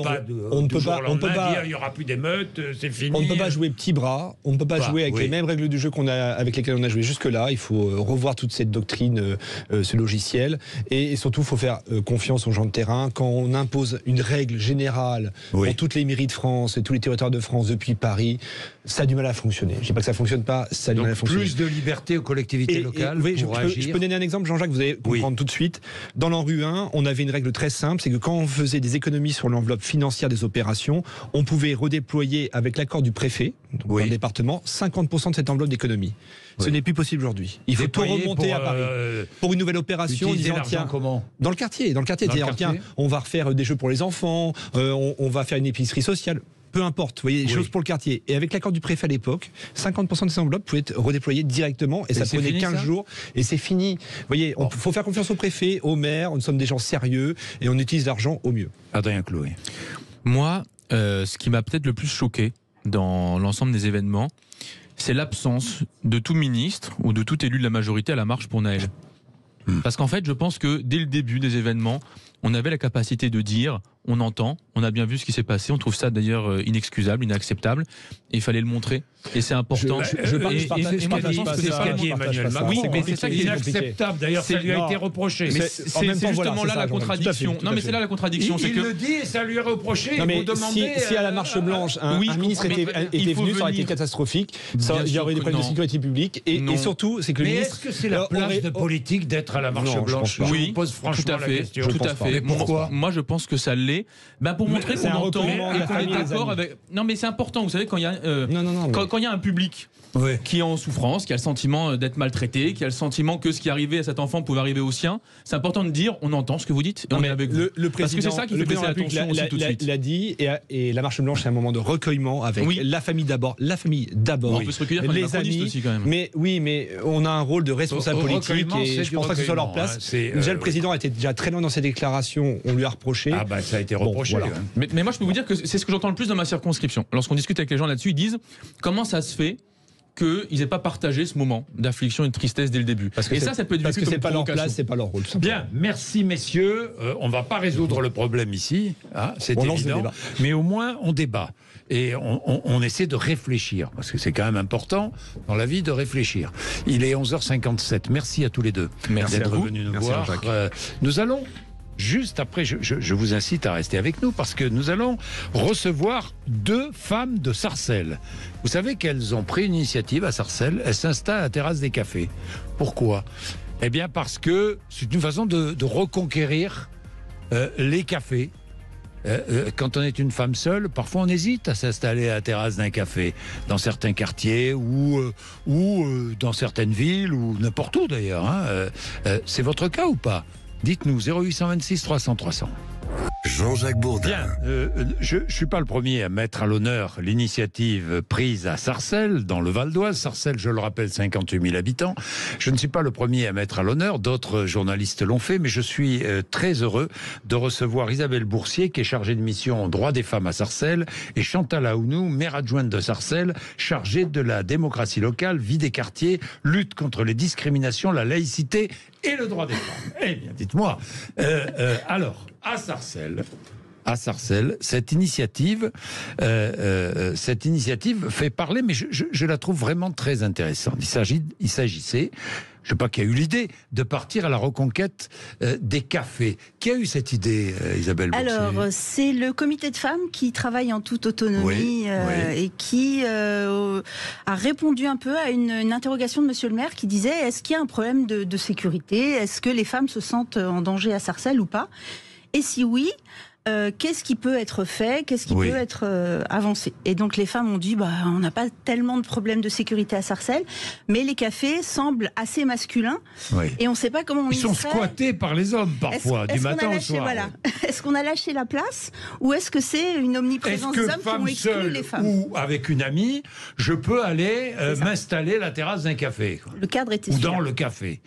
On ne peut pas dire il n'y aura plus d'émeutes, c'est fini. On ne peut pas jouer petit bras. On ne peut pas jouer avec les mêmes règles du jeu avec lesquelles on a joué jusque-là. Il faut revoir toute cette doctrine, ce logiciel. Et surtout, il faut faire confiance aux gens de terrain. Quand on impose une règle générale pour toutes les mairies de France et tous les territoires de France depuis Paris, ça a du mal à fonctionner. Je ne dis pas que ça ne fonctionne pas, ça a du mal à fonctionner. Plus de liberté aux collectivités locales. Je peux donner un exemple, Jean-Jacques, vous allez comprendre tout de suite. Dans l'ANRU 1, on avait une règle très simple, c'est que quand on faisait des économies sur l'enveloppe financière des opérations, on pouvait redéployer avec l'accord du préfet, donc dans le département, 50% de cette enveloppe d'économie. Ce n'est plus possible aujourd'hui. Il faut tout remonter à Paris. Pour une nouvelle opération, disant, tiens, comment dans le quartier, tiens, on va refaire des jeux pour les enfants, on va faire une épicerie sociale. Peu importe, vous voyez, des choses pour le quartier. Et avec l'accord du préfet à l'époque, 50% de ces enveloppes pouvaient être redéployées directement et ça prenait 15 jours et c'est fini. Vous voyez, il faut faire confiance au préfet, au maire, nous sommes des gens sérieux et on utilise l'argent au mieux. Adrien Chloé. Moi, ce qui m'a peut-être le plus choqué dans l'ensemble des événements, c'est l'absence de tout ministre ou de tout élu de la majorité à la marche pour Naël. Parce qu'en fait, je pense que dès le début des événements, on avait la capacité de dire on entend, on a bien vu ce qui s'est passé, on trouve ça d'ailleurs inexcusable, inacceptable, et il fallait le montrer. Et c'est important. C'est ce qu'a dit Emmanuel Macron. Oui, mais c'est ça qui est inacceptable. D'ailleurs, ça lui a été reproché. Mais c'est justement là la contradiction. Non, mais c'est là la contradiction. Il le dit et ça lui est reproché. Si à la marche blanche, un ministre était venu, ça aurait été catastrophique. Il y aurait des problèmes de sécurité publique. Et surtout, c'est que le ministre. Mais est-ce que c'est la place de politique d'être à la marche blanche? Je vous pose franchement la question. Tout à fait. Pourquoi? Moi, je pense que ça l'est. Pour montrer qu'on entend et qu'on est d'accord avec. Non, mais c'est important. Vous savez, quand il y a un public qui est en souffrance, qui a le sentiment d'être maltraité, qui a le sentiment que ce qui est arrivé à cet enfant pouvait arriver au sien, c'est important de dire on entend ce que vous dites et on est avec vous. Parce que c'est ça qui fait baisser la tension aussi tout de suite. L'a dit, et la marche blanche, c'est un moment de recueillement avec la famille d'abord. La famille d'abord. On peut se recueillir quand les amis aussi quand même. Mais on a un rôle de responsable politique et je pense pas que ce soit leur place. Déjà, le président était déjà très loin dans ses déclarations, on lui a reproché. Ça a été reproché. Mais moi, je peux vous dire que c'est ce que j'entends le plus dans ma circonscription. Lorsqu'on discute avec les gens là-dessus, ils disent comment ça se fait qu'ils n'aient pas partagé ce moment d'affliction et de tristesse dès le début. Ça peut être parce que c'est pas leur place, c'est pas leur rôle. Bien, merci messieurs. On va pas résoudre le problème ici, c'est évident. Mais au moins on débat et on essaie de réfléchir parce que c'est quand même important dans la vie de réfléchir. Il est 11h57. Merci à tous les deux. Merci d'être venus nous voir. Nous allons. Juste après, je vous incite à rester avec nous parce que nous allons recevoir 2 femmes de Sarcelles. Vous savez qu'elles ont pris une initiative à Sarcelles. Elles s'installent à la terrasse des cafés. Pourquoi? Eh bien parce que c'est une façon de reconquérir les cafés. Quand on est une femme seule, parfois on hésite à s'installer à la terrasse d'un café dans certains quartiers ou dans certaines villes ou n'importe où d'ailleurs. C'est votre cas ou pas? Dites-nous, 0826 300 300. Jean-Jacques Bourdin. Bien, je ne suis pas le premier à mettre à l'honneur l'initiative prise à Sarcelles, dans le Val d'Oise. Sarcelles, je le rappelle, 58 000 habitants. Je ne suis pas le premier à mettre à l'honneur, d'autres journalistes l'ont fait, mais je suis très heureux de recevoir Isabelle Boursier, qui est chargée de mission droits des femmes à Sarcelles, et Chantal Aounou, maire adjointe de Sarcelles, chargée de la démocratie locale, vie des quartiers, lutte contre les discriminations, la laïcité et le droit des femmes. Eh bien, dites-moi, alors, à Sarcelles, cette initiative fait parler, mais je la trouve vraiment très intéressante. Il s'agissait, je ne sais pas qui a eu l'idée, de partir à la reconquête des cafés. Qui a eu cette idée, Isabelle Boursier? Alors, c'est le comité de femmes qui travaille en toute autonomie et qui a répondu un peu à une interrogation de Monsieur le maire qui disait est-ce qu'il y a un problème de sécurité? Est-ce que les femmes se sentent en danger à Sarcelles ou pas? Et si oui, qu'est-ce qui peut être fait? Qu'est-ce qui peut être avancé? Et donc les femmes ont dit on n'a pas tellement de problèmes de sécurité à Sarcelles, mais les cafés semblent assez masculins et on ne sait pas comment on y serait. Ils sont squattés par les hommes parfois, du matin au soir. Est-ce qu'on a lâché la place ou est-ce que c'est une omniprésence des hommes qui ont exclu les femmes? Ou avec une amie, je peux aller m'installer à la terrasse d'un café. Le cadre était ou dans le café.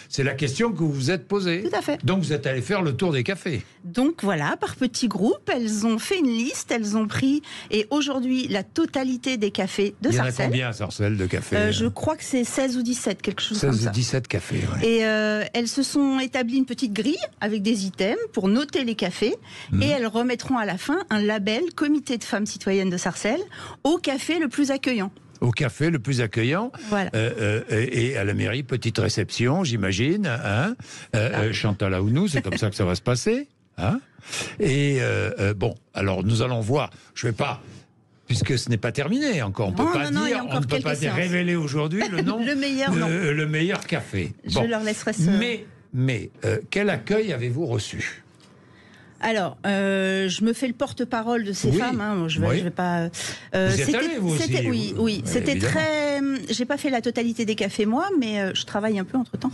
C'est la question que vous vous êtes posée. Tout à fait. Donc vous êtes allé faire le tour des cafés. Donc voilà, par petits groupes, elles ont fait une liste, elles ont pris, et aujourd'hui, la totalité des cafés de Sarcelles. Il y en a combien à Sarcelles de cafés? Je crois que c'est 16 ou 17, quelque chose comme ça. 16 ou 17 cafés, Et elles se sont établies une petite grille avec des items pour noter les cafés, et elles remettront à la fin un label Comité de femmes citoyennes de Sarcelles au café le plus accueillant. Au café le plus accueillant, et à la mairie, petite réception, j'imagine. Chantal Aounou, c'est comme ça que ça va se passer. Et bon, alors nous allons voir. Je ne vais pas, puisque ce n'est pas terminé encore. On ne peut pas révéler aujourd'hui le nom. le meilleur café. Je leur laisserai ce... Mais quel accueil avez-vous reçu? Alors, je me fais le porte-parole de ces femmes. Je vais pas. Vous êtes allé, vous aussi? Oui. C'était évidemment. Très. J'ai pas fait la totalité des cafés moi, mais je travaille un peu entre temps.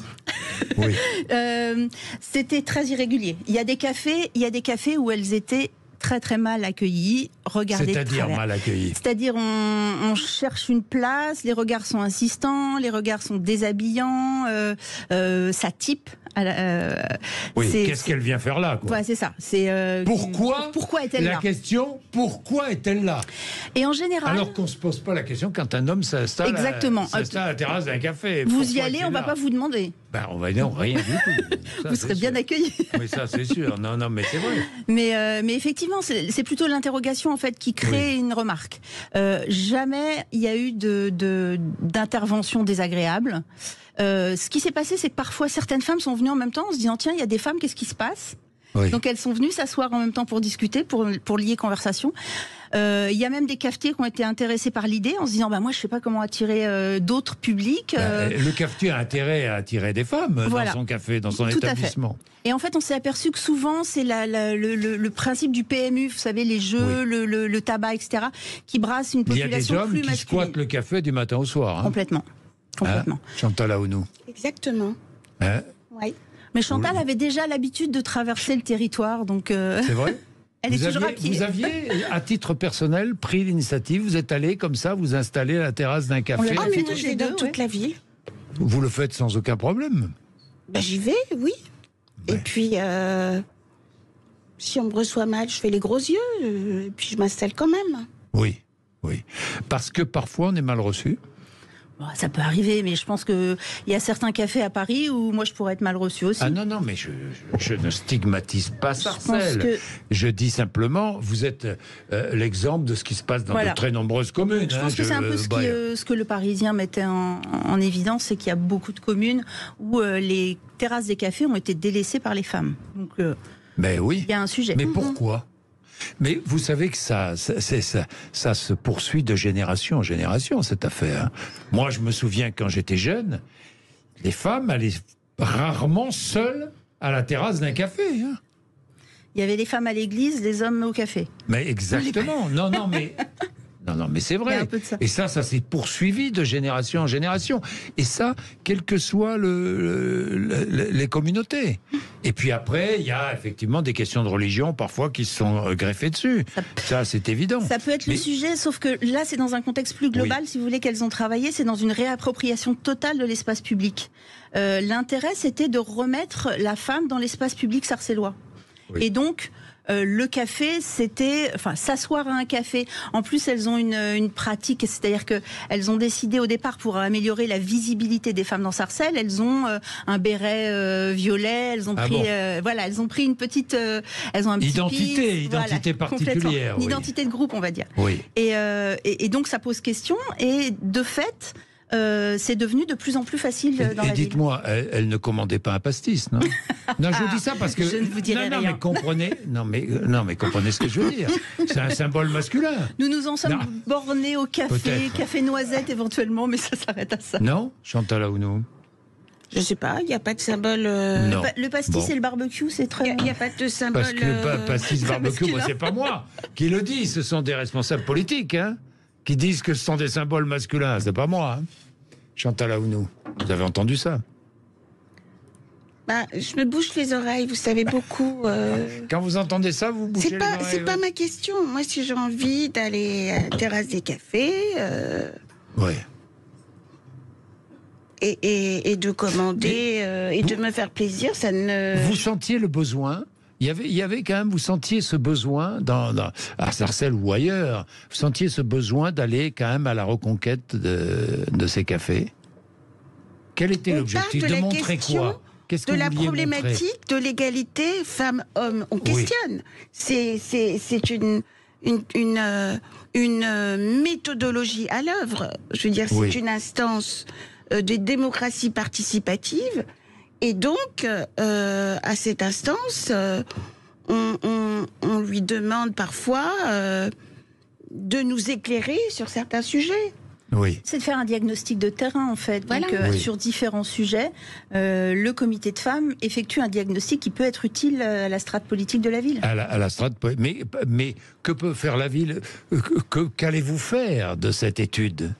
C'était très irrégulier. Il y a des cafés où elles étaient très très mal accueillis, regardez. C'est-à-dire mal accueillis. C'est-à-dire on cherche une place, les regards sont insistants, les regards sont déshabillants, ça type Oui, qu'est-ce qu'elle vient faire là, quoi. Ouais, c'est ça. Pourquoi est-elle là? La question, pourquoi est-elle là? Et en général... Alors qu'on ne se pose pas la question quand un homme s'installe à la terrasse d'un café. Vous y allez, on ne va pas vous demander. On va dire rien du tout. Ça, vous serez bien accueillis. Oui, ça c'est sûr. Non, mais c'est vrai. Mais effectivement, c'est plutôt l'interrogation en fait qui crée une remarque. Jamais il y a eu d'intervention désagréable. Ce qui s'est passé, c'est que parfois certaines femmes sont venues en même temps en se disant tiens, il y a des femmes, qu'est-ce qui se passe? Donc elles sont venues s'asseoir en même temps pour discuter, pour lier conversation. Il y a même des cafetiers qui ont été intéressés par l'idée en se disant moi je sais pas comment attirer d'autres publics. Le cafetier a intérêt à attirer des femmes dans son café, dans son établissement. Et en fait on s'est aperçu que souvent c'est le principe du PMU, vous savez, les jeux, le tabac, etc., qui brasse une population plus masculine. Il y a des hommes qui squattent le café du matin au soir. Complètement. Chantal Aounou. Exactement. Oui. Mais Chantal avait déjà l'habitude de traverser le territoire, donc... C'est vrai? Elle est toujours à pied. Vous aviez, à titre personnel, pris l'initiative, vous êtes allé comme ça, vous installer à la terrasse d'un café? Ah, mais moi, je vais dans toute la ville. Vous le faites sans aucun problème? J'y vais, oui. Ouais. Et puis, si on me reçoit mal, je fais les gros yeux, et puis je m'installe quand même. Oui. Parce que parfois, on est mal reçu. Ça peut arriver, mais je pense qu'il y a certains cafés à Paris où moi je pourrais être mal reçu aussi. Ah non, mais je ne stigmatise pas Sarcelles. Je dis simplement, vous êtes l'exemple de ce qui se passe dans de très nombreuses communes. Je pense que c'est un peu ce que le Parisien mettait en évidence, c'est qu'il y a beaucoup de communes où les terrasses des cafés ont été délaissées par les femmes. Donc, il y a un sujet. Mais pourquoi ? Mais vous savez que ça se poursuit de génération en génération, cette affaire. Moi, je me souviens, quand j'étais jeune, les femmes allaient rarement seules à la terrasse d'un café. Il y avait les femmes à l'église, les hommes au café. Mais exactement. Non, mais c'est vrai. Et ça s'est poursuivi de génération en génération. Et ça, quelles que soient les communautés. Et puis après, il y a effectivement des questions de religion, parfois, qui se sont greffées dessus. Ça, c'est évident. Ça peut être le sujet, sauf que là, c'est dans un contexte plus global, si vous voulez, qu'elles ont travaillé. C'est dans une réappropriation totale de l'espace public. L'intérêt, c'était de remettre la femme dans l'espace public sarcellois. Et donc... le café, c'était, s'asseoir à un café. En plus, elles ont une pratique, c'est-à-dire que elles ont décidé au départ, pour améliorer la visibilité des femmes dans Sarcelles, elles ont un béret violet, elles ont pris, elles ont pris une petite, elles ont un petit identité particulière, une identité de groupe, on va dire. Oui. Et donc ça pose question. Et de fait. C'est devenu de plus en plus facile dans la ville. Dites-moi, elle ne commandait pas un pastis, non? Non, je vous dis ça parce que... Je ne vous dirai rien. Mais comprenez ce que je veux dire. C'est un symbole masculin. Nous nous en sommes bornés au café noisette éventuellement, mais ça s'arrête à ça. Non, Chantal Aounou? Je sais pas, il n'y a pas de symbole... Le pastis et le barbecue, c'est très... Il n'y a pas de symbole... Parce que le pastis, barbecue, c'est pas moi qui le dis, ce sont des responsables politiques, qui disent que ce sont des symboles masculins. C'est pas moi. Chantal Aounou, vous avez entendu ça? Je me bouche les oreilles, vous savez beaucoup. Quand vous entendez ça, vous bouchez les oreilles? C'est pas ma question. Moi, si j'ai envie d'aller à la terrasse des cafés... Et de commander et de me faire plaisir, ça ne... Vous sentiez le besoin? Il y avait quand même, vous sentiez ce besoin, à Sarcelles ou ailleurs, vous sentiez ce besoin d'aller quand même à la reconquête de ces cafés? Quel était l'objectif? De montrer quoi? De la problématique de l'égalité femmes-hommes. On questionne. C'est une méthodologie à l'œuvre. Je veux dire, c'est une instance de démocratie participative. Et donc, à cette instance, on lui demande parfois de nous éclairer sur certains sujets. Oui. C'est de faire un diagnostic de terrain, en fait. Voilà. Donc, sur différents sujets, le comité de femmes effectue un diagnostic qui peut être utile à la strate politique de la ville. À la strate, mais que peut faire la ville? Qu'allez-vous faire de cette étude?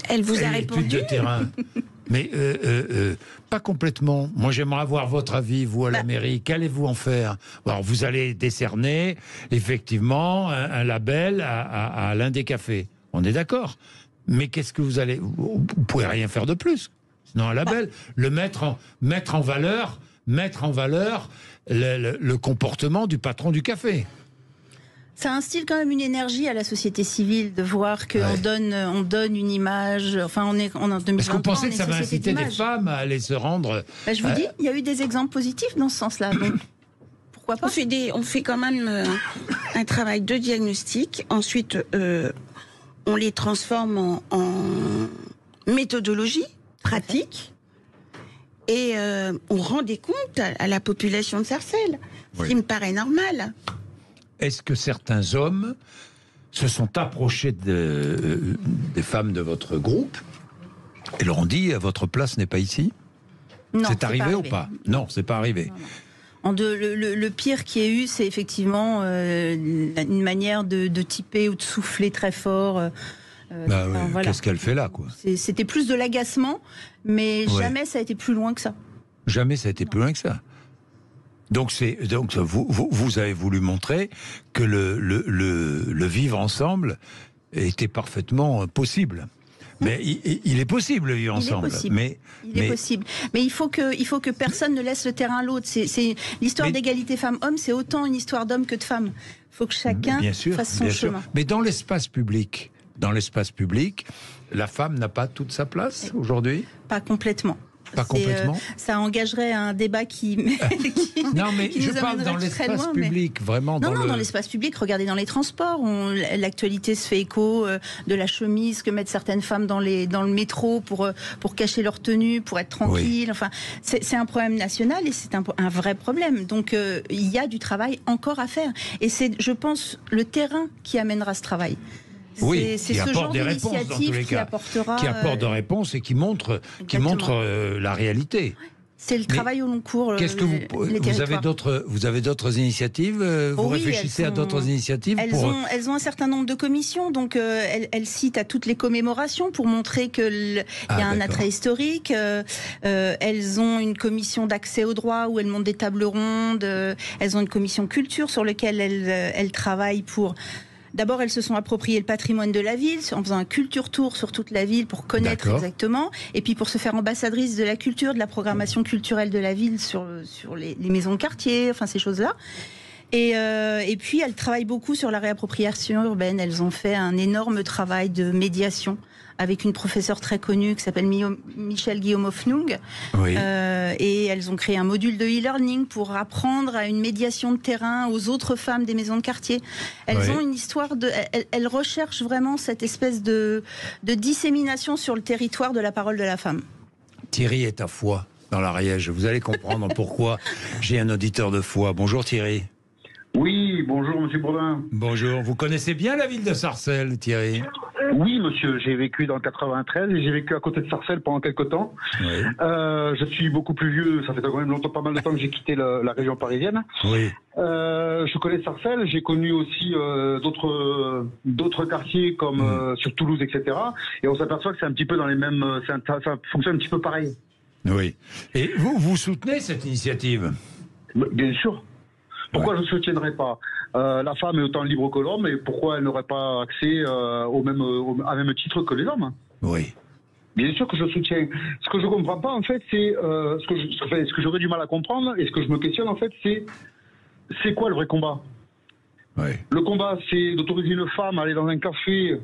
Elle vous a répondu. Étude de terrain. Mais pas complètement. Moi, j'aimerais avoir votre avis, vous, à la mairie. Qu'allez-vous en faire? Alors, vous allez décerner, effectivement, un label à l'un des cafés. On est d'accord. Mais qu'est-ce que vous allez... Vous ne pouvez rien faire de plus. Sinon un label, mettre en valeur le comportement du patron du café. Ça instille quand même une énergie à la société civile de voir qu'on donne une image. Enfin, on est en 2023. Est-ce que vous pensez que ça va inciter des femmes à aller se rendre Je vous dis, il y a eu des exemples positifs dans ce sens-là. Donc, pourquoi pas ? On fait quand même un travail de diagnostic. Ensuite, on les transforme en méthodologie pratique. Et on rend des comptes à la population de Sarcelles. Ce qui me paraît normal. Est-ce que certains hommes se sont approchés des femmes de votre groupe et leur ont dit « votre place n'est pas ici » ? Non, c'est arrivé ou pas ? Non, c'est pas arrivé. Non. Le pire qu'il y ait eu, c'est effectivement une manière de typer ou de souffler très fort. Voilà. Qu'est-ce qu'elle fait là, quoi ? C'était plus de l'agacement, mais jamais ça a été plus loin que ça. Jamais ça a été plus loin que ça. Donc vous avez voulu montrer que le vivre ensemble était parfaitement possible. Mais il est possible le vivre ensemble. Il est possible. Mais il faut que personne ne laisse le terrain à l'autre. C'est l'histoire d'égalité femmes-hommes, c'est autant une histoire d'hommes que de femmes. Il faut que chacun fasse son chemin. Mais dans l'espace public, la femme n'a pas toute sa place aujourd'hui ? Pas complètement. Pas complètement. Ça engagerait un débat qui non, mais qui je parle dans l'espace public, vraiment. Dans l'espace public. Regardez dans les transports, l'actualité se fait écho de la chemise que mettent certaines femmes dans le métro pour cacher leur tenue, pour être tranquille. Enfin, c'est un problème national et c'est un vrai problème. Donc il y a du travail encore à faire. Et c'est, je pense, le terrain qui amènera ce travail. Oui, c'est ce genre d'initiative qui apportera... Qui apporte des réponses et qui montre la réalité. C'est le travail au long cours. Qu'est-ce que vous avez d'autres initiatives Vous réfléchissez à d'autres initiatives Elles ont un certain nombre de commissions, donc elles citent à toutes les commémorations pour montrer qu'il y a un attrait historique. Elles ont une commission d'accès au droit où elles montent des tables rondes. Elles ont une commission culture sur laquelle elles travaillent pour... D'abord, elles se sont appropriées le patrimoine de la ville en faisant un culture tour sur toute la ville pour connaître exactement, et puis pour se faire ambassadrice de la culture, de la programmation culturelle de la ville sur les maisons de quartier, enfin ces choses-là. Et puis, elles travaillent beaucoup sur la réappropriation urbaine. Elles ont fait un énorme travail de médiation avec une professeure très connue qui s'appelle Michel Guillaume-Hoffnung. Et elles ont créé un module de e-learning pour apprendre à une médiation de terrain aux autres femmes des maisons de quartier. Elles ont une histoire elles recherchent vraiment cette espèce de dissémination sur le territoire de la parole de la femme. Thierry est à Foix, dans l'Ariège. Vous allez comprendre pourquoi j'ai un auditeur de Foix. Bonjour Thierry. Oui, bonjour Monsieur Bourdin. Bonjour, vous connaissez bien la ville de Sarcelles, Thierry ? Oui, monsieur, j'ai vécu dans le 93 et j'ai vécu à côté de Sarcelles pendant quelques temps. Je suis beaucoup plus vieux, ça fait quand même pas mal de temps que j'ai quitté la région parisienne. Je connais Sarcelles, j'ai connu aussi d'autres quartiers comme sur Toulouse, etc. Et on s'aperçoit que c'est un petit peu dans les mêmes... ça fonctionne un petit peu pareil. Oui. Et vous soutenez cette initiative ? Bien sûr. Pourquoi je ne soutiendrais pas la femme est autant libre que l'homme, et pourquoi elle n'aurait pas accès à même titre que les hommes ? Oui. Bien sûr que je soutiens. Ce que je ne comprends pas, en fait, c'est ce que j'aurais du mal à comprendre, et ce que je me questionne, en fait, c'est quoi le vrai combat ? Le combat, c'est d'autoriser une femme à aller dans un café,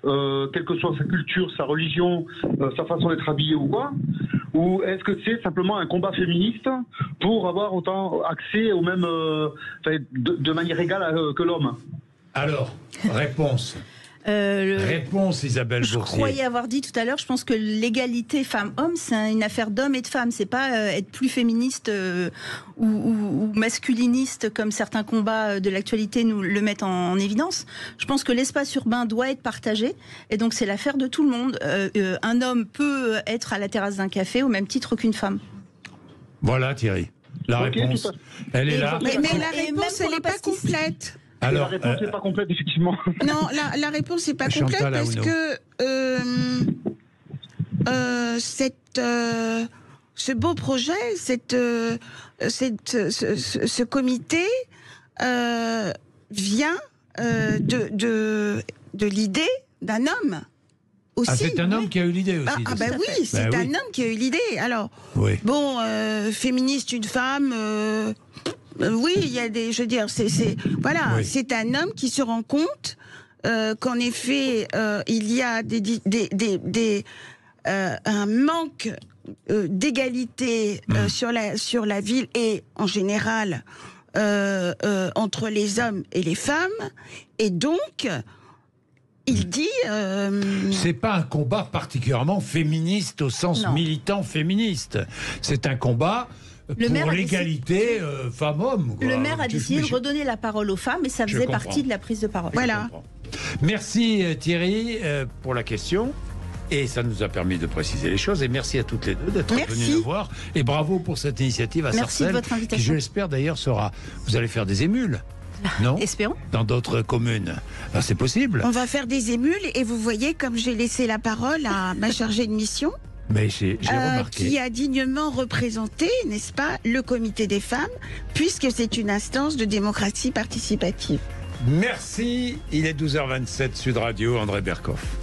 quelle que soit sa culture, sa religion, sa façon d'être habillée ou quoi ? Ou est-ce que c'est simplement un combat féministe pour avoir autant accès au même, de manière égale que l'homme ? Alors, réponse. Réponse, Isabelle Boursier. Je croyais avoir dit tout à l'heure, je pense que l'égalité femmes-hommes, c'est une affaire d'hommes et de femmes. C'est pas être plus féministe ou masculiniste comme certains combats de l'actualité nous le mettent en évidence. Je pense que l'espace urbain doit être partagé et donc c'est l'affaire de tout le monde. Un homme peut être à la terrasse d'un café au même titre qu'une femme. Voilà Thierry. La réponse, elle est là. Mais la réponse, elle n'est pas complète. Alors, la réponse n'est pas complète, effectivement. Non, la réponse n'est pas complète parce que ce beau projet, ce comité vient de l'idée d'un homme aussi. Ah, c'est un homme qui a eu l'idée aussi. Oui, c'est un homme qui a eu l'idée. Alors, féministe, une femme. Oui, il y a des. Je veux dire, c'est un homme qui se rend compte qu'en effet, il y a un manque d'égalité sur la ville et en général entre les hommes et les femmes, et donc il dit c'est pas un combat particulièrement féministe au sens militant féministe, c'est un combat pour l'égalité femmes-hommes. Le maire a décidé de redonner la parole aux femmes et ça faisait partie de la prise de parole. Voilà. Merci Thierry pour la question. Et ça nous a permis de préciser les choses. Et merci à toutes les deux d'être venues nous voir. Et bravo pour cette initiative à Sarcelles. Merci de votre invitation. Qui, je l'espère d'ailleurs, vous allez faire des émules. Non ? Espérons. Dans d'autres communes. Alors, c'est possible. On va faire des émules et vous voyez comme j'ai laissé la parole à ma chargée de mission. Mais j'ai remarqué. Qui a dignement représenté, n'est-ce pas, le comité des femmes, puisque c'est une instance de démocratie participative. Merci. Il est 12h27, Sud Radio, André Berkoff.